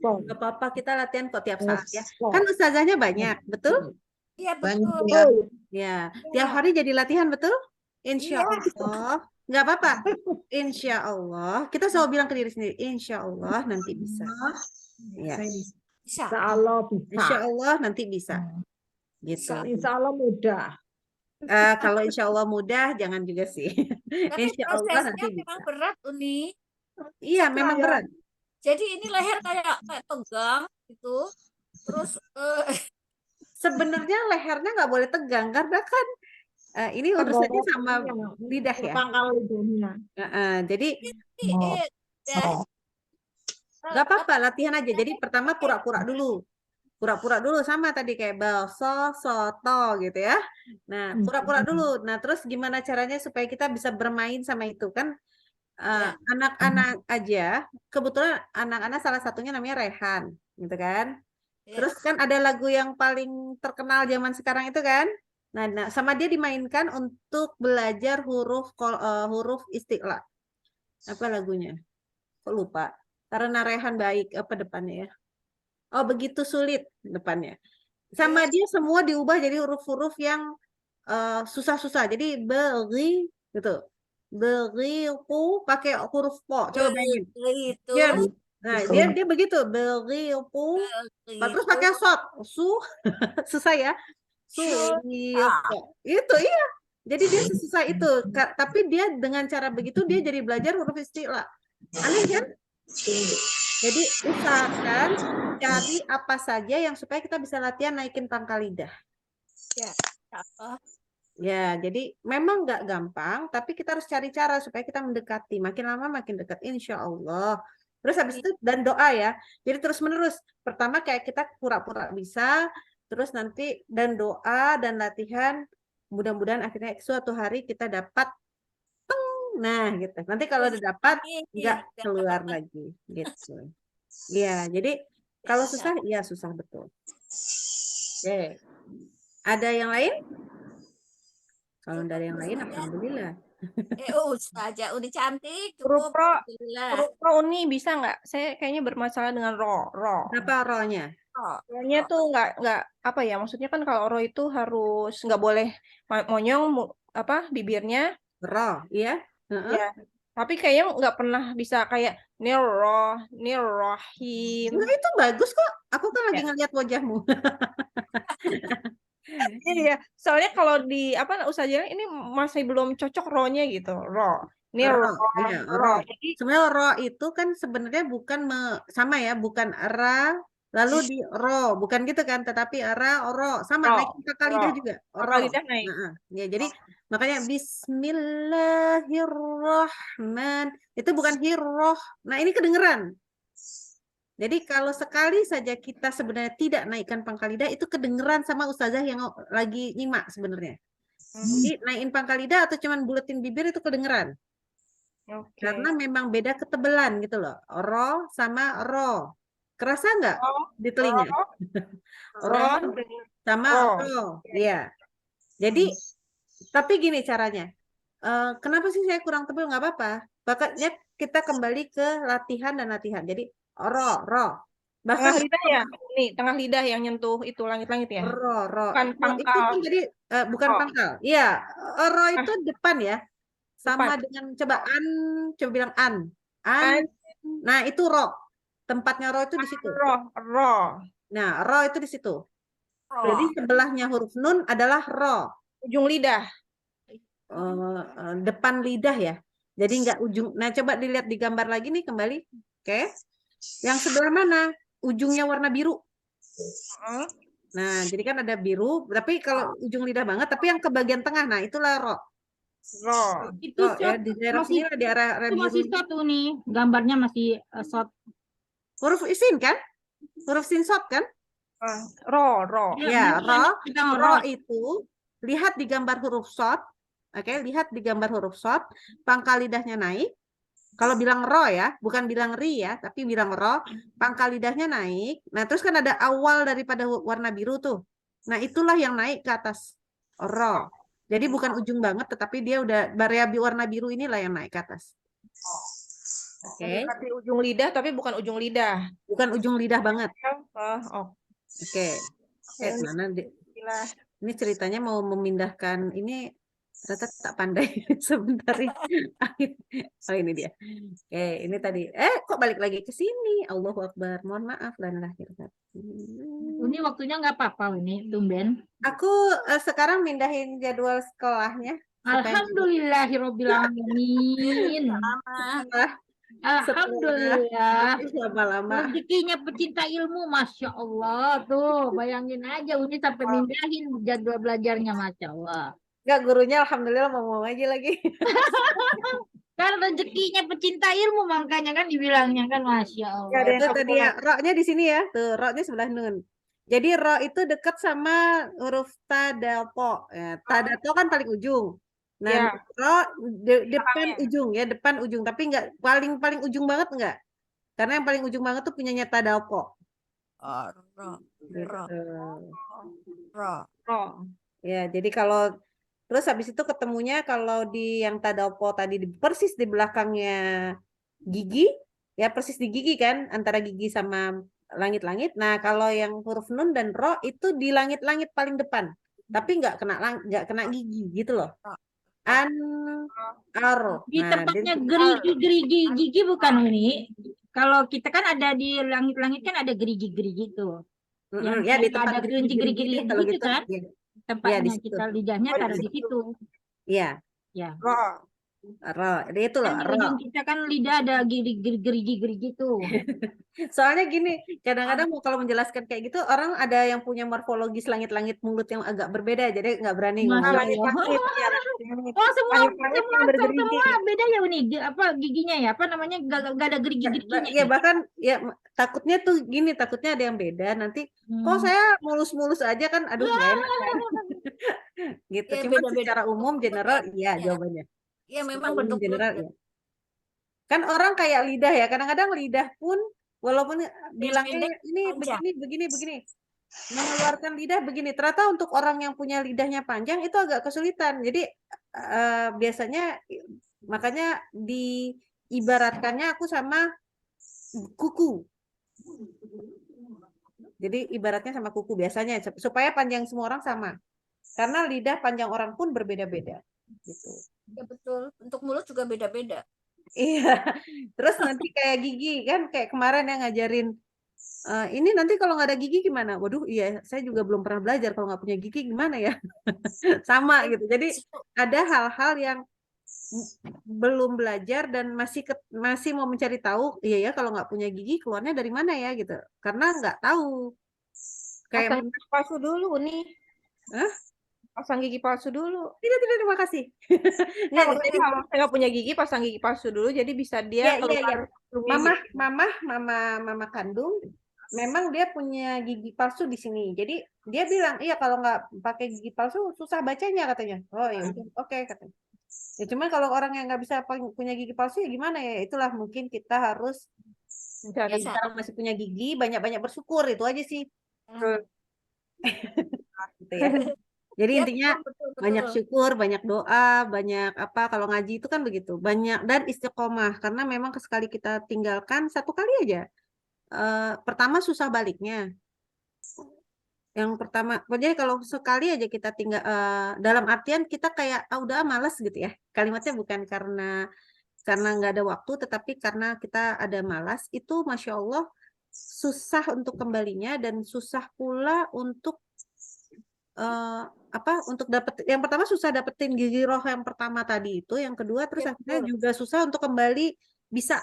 Gak apa-apa, kita latihan kok tiap saat ya. Kan ustazahnya banyak, betul? Iya, betul. Ya, tiap hari jadi latihan, betul? Insya Allah. Nggak apa-apa. Insya Allah. Kita selalu bilang ke diri sendiri, insya Allah nanti bisa. Ya. Insya Allah bisa. Insya Allah nanti bisa. Gitu. Insya Allah mudah. Kalau insya Allah mudah, jangan juga sih. Tapi Insya Allah nanti prosesnya memang bisa. berat, Uni. Iya, memang berat. Jadi ini leher kayak tegang gitu. Terus Sebenarnya lehernya nggak boleh tegang karena kan ini urusannya sama lidah ya. Pangkal lidahnya. Jadi nggak apa-apa, latihan aja. Jadi pertama pura-pura dulu. Pura-pura dulu sama tadi kayak balso, soto gitu ya. Nah, pura-pura dulu. Nah, terus gimana caranya supaya kita bisa bermain sama itu kan? anak-anak aja, kebetulan anak-anak salah satunya namanya Rehan, gitu kan. Terus kan ada lagu yang paling terkenal zaman sekarang itu kan. Nah, sama dia dimainkan untuk belajar huruf isti'la. Apa lagunya? Kok lupa? Karena Rehan baik apa depannya ya? Oh, begitu sulit depannya. Sama dia semua diubah jadi huruf-huruf yang susah-susah. Jadi beri gitu. Beriku pakai huruf po. Coba bayangin. Itu. Ya. Nah, dia begitu. Beriku. Terus pakai sot. Susah ya. Itu iya. Jadi dia sesusah itu. Tapi dia dengan cara begitu dia jadi belajar huruf isti'la. Aneh kan? Jadi usahakan cari apa saja yang supaya kita bisa latihan naikin pangkal lidah. Ya, jadi memang nggak gampang, tapi kita harus cari cara supaya kita mendekati. Makin lama makin dekat, insya Allah. Terus habis itu dan doa ya. Jadi terus menerus. Pertama kayak kita pura-pura bisa, terus nanti dan doa dan latihan. Mudah-mudahan akhirnya suatu hari kita dapat. Nah, gitu. Nanti kalau udah dapat, nggak keluar lagi, gitu. Ya, jadi kalau susah, ya susah betul. Oke. Ada yang lain? Kalau dari yang lain, alhamdulillah. Ustazah udah cantik. Huruf ro, Alhamdulillah. huruf ro Uni bisa nggak? Saya kayaknya bermasalah dengan ro. Kenapa ro-nya? Ro-nya tuh nggak apa ya? Maksudnya kan kalau ro itu harus nggak boleh monyong bibirnya. Ro, iya. Ya. Tapi kayaknya nggak pernah bisa kayak nirrohim. Nah, itu bagus kok. Aku kan lagi ngeliat wajahmu. Iya, soalnya kalau di Ustazah ini masih belum cocok ro-nya gitu. Ro. Ini ro. Iya, ro. Sebenarnya ro itu kan sebenarnya bukan sama ya, bukan ra lalu di ro, bukan gitu kan, tetapi ra ro sama naik pangkal lidah juga. Pangkal lidah naik. Ya, jadi makanya Bismillahirrahman itu bukan hirroh. Nah, ini kedengeran. Jadi kalau sekali saja kita sebenarnya tidak naikkan pangkal lidah itu kedengeran sama ustazah yang lagi nyimak sebenarnya. Jadi naikin pangkal lidah atau cuman buletin bibir itu kedengeran. Karena memang beda ketebalan gitu loh. Ro sama ro. Kerasa nggak di telinga? Ro sama ro. Iya. Jadi tapi gini caranya. Kenapa sih saya kurang tebal? Nggak apa-apa. Makanya kita kembali ke latihan dan latihan. Jadi ro. Bahkan tengah lidah ya, nih tengah lidah yang nyentuh itu langit-langit ya. Ro. Bukan pangkal. Itu kan jadi bukan pangkal. Iya, ro itu depan ya. Sama dengan coba bilang an. Nah, itu ro. Tempatnya ro itu di situ. Ro. Nah, ro itu di situ. Jadi sebelahnya huruf nun adalah ro. Ujung lidah. Depan lidah ya. Jadi enggak ujung. Nah, coba dilihat di gambar lagi nih kembali. Oke. Yang sebelah mana? Ujungnya warna biru. Nah, jadi kan ada biru, tapi kalau ujung lidah banget, tapi yang ke bagian tengah, nah itulah ro. Itu ya, di daerah sini di area itu biru. masih satu nih, gambarnya masih shot. Huruf isin kan? Huruf sin shot kan? Ro. Ya, ro itu lihat di gambar huruf shot. Oke, lihat di gambar huruf shot, pangkal lidahnya naik. Kalau bilang ro ya, bukan bilang ri ya, tapi bilang ro, pangkal lidahnya naik. Nah, terus kan ada awal daripada warna biru tuh. Nah, itulah yang naik ke atas. Ro. Jadi bukan ujung banget, tetapi dia udah variabel warna biru inilah yang naik ke atas. Oke. Tapi ujung lidah, tapi bukan ujung lidah. Bukan ujung lidah banget. Oke. Mana ini ceritanya mau memindahkan ini. Ternyata tak pandai sebentar ini. Oh, ini dia. Oke, ini tadi. Kok balik lagi ke sini? Allahu Akbar. Mohon maaf dan lahir batin. Ini waktunya nggak apa-apa ini, tumben. Aku sekarang mindahin jadwal sekolahnya. Alhamdulillahirabbil alamin. Alhamdulillah. Lama-lama. Rezekinya pecinta ilmu, masya Allah tuh. Bayangin aja, Uni sampai mindahin jadwal belajarnya, masya Allah. Enggak, gurunya alhamdulillah mau aja lagi. Kan rezekinya pecinta ilmu, makanya kan dibilangnya kan, masya Allah. Ya, itu tadi ya, ro-nya di sini ya, tuh ro-nya sebelah nun. Jadi ro itu dekat sama huruf ta, da, po. Ya, ta, da, po kan paling ujung. Nah, Ya. ro depan ujung ya, depan ujung, tapi nggak paling ujung banget nggak? Karena yang paling ujung banget tuh punyanya Tadalpo. Oh, ro, Gitu. ro. Oh. Ya, jadi kalau terus habis itu ketemunya kalau di yang Tadalpo tadi persis di belakangnya gigi, ya persis di gigi kan, antara gigi sama langit-langit. Nah, kalau yang huruf nun dan ro itu di langit-langit paling depan, tapi nggak kena gigi gitu loh. An aro. Di Nah, tempatnya jadi gerigi gigi bukan Uni. Kalau kita kan ada di langit-langit kan ada gerigi-gerigi tuh. Yang ya di kayak tempat ada gerigi-gerigi gerigi-gerigi deh kalau gitu gitu. kan. Ya, ya di Tempatnya situ. kita lidahnya Oh, di taruh di situ. situ. Iya, Ya. Ro. ro. Jadi itu loh, Kan di ro. ujung kita kan lidah ada gerigi-gerigi tuh. Soalnya gini, kadang-kadang kalau menjelaskan kayak gitu, orang ada yang punya morfologis langit-langit mulut yang agak berbeda, jadi nggak berani Masya ngomong. Langit-langit, ya, Allah. langit-langit. Oh semua Langit-langit yang semua bergerigi. semua beda ya Uni. Apa giginya ya? Apa namanya? Gak ada gerigi-geriginya Ya ya? bahkan ya takutnya tuh gini, takutnya ada yang beda nanti. Kok saya mulus-mulus aja kan, aduh nggak enak kan. Gitu. Ya, Cuma beda-beda. secara umum general iya Ya. jawabannya. Ya, memang Secara umum bentuk general mulut. iya. Kan orang kayak lidah ya, kadang-kadang lidah pun walaupun bilangnya Pendek, ini panjang. begini, mengeluarkan lidah begini, ternyata untuk orang yang punya lidahnya panjang itu agak kesulitan. Jadi biasanya makanya diibaratkannya aku sama kuku. Jadi ibaratnya sama kuku biasanya supaya panjang semua orang sama. Karena lidah panjang orang pun berbeda-beda gitu. Ya betul. Bentuk mulut juga beda-beda. Iya, terus nanti kayak gigi kan, kayak kemarin yang ngajarin ini nanti kalau nggak ada gigi gimana? Waduh, iya, saya juga belum pernah belajar kalau nggak punya gigi gimana ya? Sama gitu. Jadi ada hal-hal yang belum belajar dan masih mau mencari tahu. Iya ya, kalau nggak punya gigi keluarnya dari mana ya gitu? Karena nggak tahu. Kayak Pasang gigi palsu dulu, Uni. Hah? Pasang gigi palsu dulu. Tidak, terima kasih. Nggak, jadi kalau saya nggak punya gigi, pasang gigi palsu dulu, jadi bisa dia Iya. keluar filmnya gitu. Mama kandung memang dia punya gigi palsu di sini. Jadi dia bilang, iya kalau nggak pakai gigi palsu susah bacanya katanya. Oh ya, oke katanya. Ya cuma kalau orang yang nggak bisa punya gigi palsu ya gimana ya? Itulah mungkin kita harus Mencari. yang sekarang masih punya gigi banyak-banyak bersyukur, itu aja sih. Gitu ya. Jadi Ya, intinya betul. banyak syukur, banyak doa, banyak apa, kalau ngaji itu kan begitu, banyak dan istiqomah karena memang sekali kita tinggalkan satu kali aja. Pertama susah baliknya. Yang pertama, jadi kalau sekali aja kita tinggal dalam artian kita kayak udah malas gitu ya. Kalimatnya bukan karena nggak ada waktu, tetapi karena kita ada malas, itu Masya Allah susah untuk kembalinya dan susah pula untuk untuk dapet, yang pertama susah dapetin gigi roh yang pertama tadi itu, yang kedua terus akhirnya juga susah untuk kembali bisa.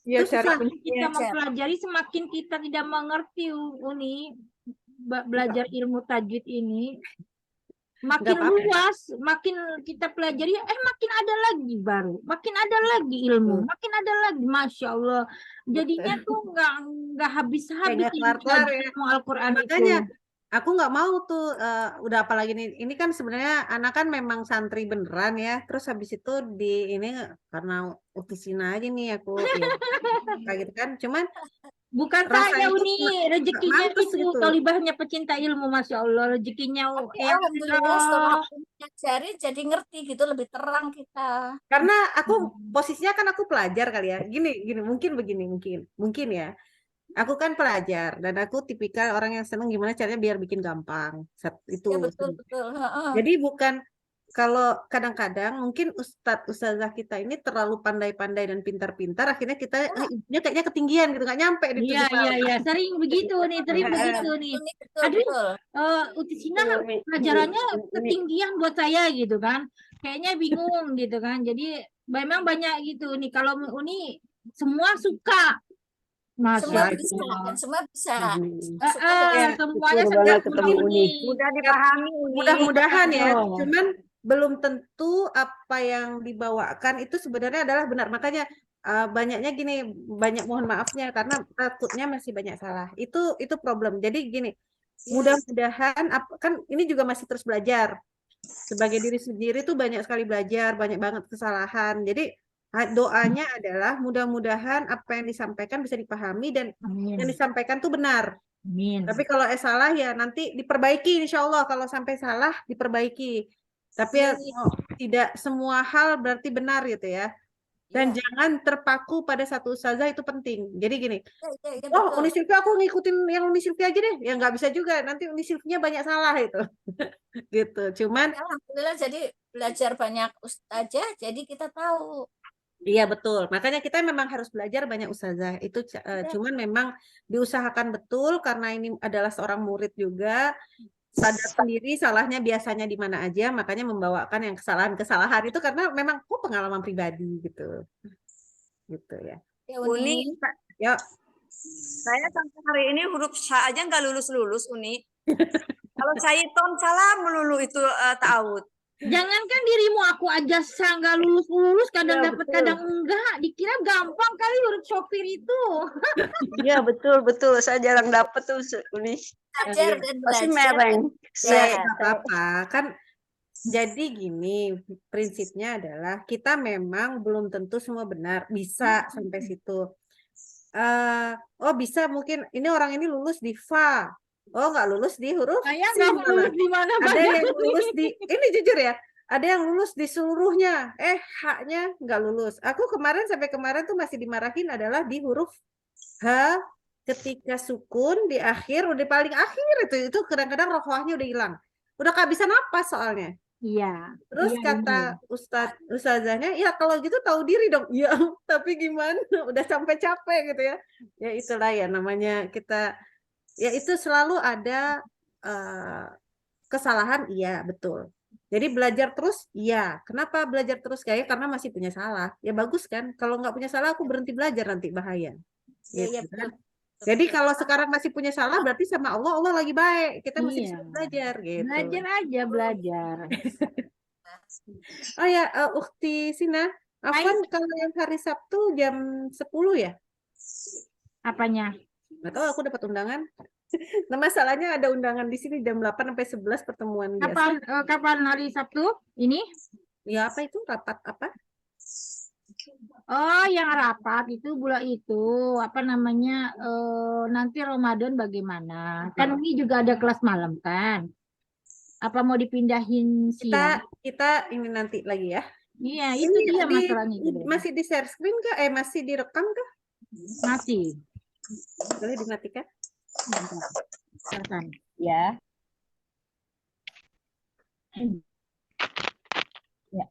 Iya, Itu susah. Kita mempelajari semakin kita tidak mengerti Uni belajar ilmu tajwid ini makin luas, makin kita pelajari makin ada lagi baru, makin ada lagi ilmu, makin ada lagi, Masya Allah. Jadinya tuh nggak habis-habis ilmu Al-Quran makanya itu. aku nggak mau tuh udah apalagi ini kan sebenarnya anak kan memang santri beneran ya, terus habis itu di ini karena utisina aja nih aku ya, kayak gitu kan, cuman bukan saya Uni rezekinya itu gitu. Tolibahnya pecinta ilmu, Masya Allah, rezekinya alhamdulillah setelah aku pelajari jadi ngerti gitu, lebih terang kita. Karena aku posisinya kan aku pelajar kali ya, gini mungkin ya. Aku kan pelajar dan aku tipikal orang yang seneng gimana caranya biar bikin gampang. Itu. Ya, betul. Jadi bukan, kalau kadang-kadang mungkin ustazah kita ini terlalu pandai-pandai dan pintar-pintar, akhirnya kita ibunya kayaknya ketinggian gitu, nggak nyampe di Iya, sering begitu nih, Aduh, Utisina pelajarannya ketinggian buat saya gitu kan. Kayaknya bingung gitu kan. Jadi memang banyak gitu nih. Kalau Uni semua suka. Semua bisa dan semua bisa. Semuanya ketemu Uni. Mudah dipahami Uni. Mudah-mudahan ya. Cuman belum tentu apa yang dibawakan itu sebenarnya adalah benar. Makanya banyaknya gini, banyak mohon maafnya karena takutnya masih banyak salah. Itu problem. Jadi gini, mudah-mudahan kan ini juga masih terus belajar. Sebagai diri sendiri tuh banyak sekali belajar, banyak banget kesalahan. Jadi doanya adalah mudah-mudahan apa yang disampaikan bisa dipahami dan yang Amin. disampaikan tuh benar. Amin. Tapi kalau salah ya nanti diperbaiki, insya Allah. Kalau sampai salah diperbaiki. Tapi ya tidak semua hal berarti benar gitu ya. Dan jangan terpaku pada satu ustazah, itu penting. Jadi gini, oh Uni Silvi aku ngikutin yang Uni Silvi aja deh. Ya nggak bisa juga, nanti Uni Silvinya banyak salah itu. Gitu. Cuman Alhamdulillah jadi belajar banyak ustazah, jadi kita tahu. iya betul. Makanya kita memang harus belajar banyak ustazah. Itu cuman memang diusahakan betul karena ini adalah seorang murid juga. Sadar sendiri salahnya biasanya di mana aja, makanya membawakan yang kesalahan-kesalahan itu karena memang pengalaman pribadi gitu. Gitu ya. Uni, Yuk. saya sampai hari ini huruf sya aja nggak lulus-lulus, Uni. Kalau Syaiton salah melulu itu ta'awud. Jangankan dirimu, aku aja nggak lulus-lulus, kadang Iya, dapat betul. kadang enggak. Dikira gampang kali huruf sopir itu. Iya, betul. Saya jarang dapet tuh, Uni. Belajar dan Pasti belajar. mereng. Ya, nggak apa-apa. Kan jadi gini, prinsipnya adalah kita memang belum tentu semua benar. Bisa sampai situ. Oh bisa mungkin ini orang ini lulus di FA. Oh nggak lulus di huruf Saya sin nggak malah. lulus di mana Ada banyak. yang lulus di, ini jujur ya, ada yang lulus di seluruhnya. H-nya nggak lulus. Aku sampai kemarin tuh masih dimarahin adalah di huruf H ketika sukun di akhir, udah paling akhir itu kadang-kadang rohwahnya udah hilang. Udah kehabisan napas soalnya. Iya. Terus Iya, kata ustazahnya, ya kalau gitu tahu diri dong. Ya, tapi gimana? Udah sampai capek gitu ya. Ya itulah ya namanya kita, ya itu selalu ada kesalahan, iya betul. Jadi belajar terus, iya. Kenapa belajar terus? Kayak karena masih punya salah. Ya bagus kan? Kalau nggak punya salah, aku berhenti belajar nanti bahaya. Iya, Gitu kan? Jadi kalau sekarang masih punya salah, berarti sama Allah lagi baik. Kita masih bisa Iya. belajar gitu. Belajar aja, belajar. Oh ya, Ukti Sina, Afwan kalau yang hari Sabtu jam 10 ya? Apanya? Nggak tahu, aku dapat undangan. Nah, masalahnya ada undangan di sini jam 8 sampai 11 pertemuan biasa. Kapan hari Sabtu? Ini? Ya apa itu? Rapat apa? Oh, yang rapat itu bulan itu apa namanya? Nanti Ramadan bagaimana? Kan ini juga ada kelas malam kan? Apa mau dipindahin siang? Kita ini nanti lagi ya. Iya, itu dia masalahnya itu. Masih di share screen kah? Masih direkam kah? Masih. Boleh dimatikan? Silakan. Ya. Ya.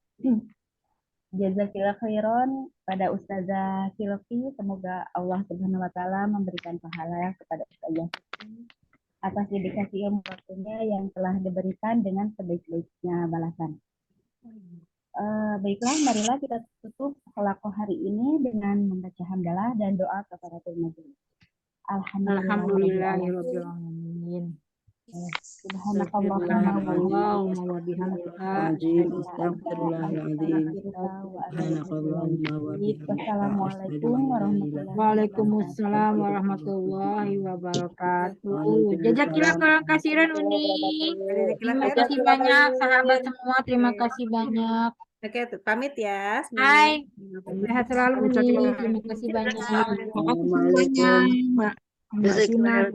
Jazakillah khairan pada Ustazah Silvi, semoga Allah Subhanahu wa taala memberikan pahala kepada Ustazah atas dedikasi ilmu waktunya yang telah diberikan dengan sebaik-baiknya balasan. Baiklah, marilah kita tutup halaqah hari ini dengan membaca hamdalah dan doa kafaratul majelis. Alhamdulillahirabbil alamin. Subhanakallahumma wa bihamdika Wassalamualaikum warahmatullahi wabarakatuh. Waalaikumsalam warahmatullahi wabarakatuh. Jazakillah khairan Uni. Terima kasih banyak sahabat semua, terima kasih banyak. Oke, pamit ya. Hai. Sehat selalu Uni. Terima kasih banyak. Assalamualaikum. Mbak Sina.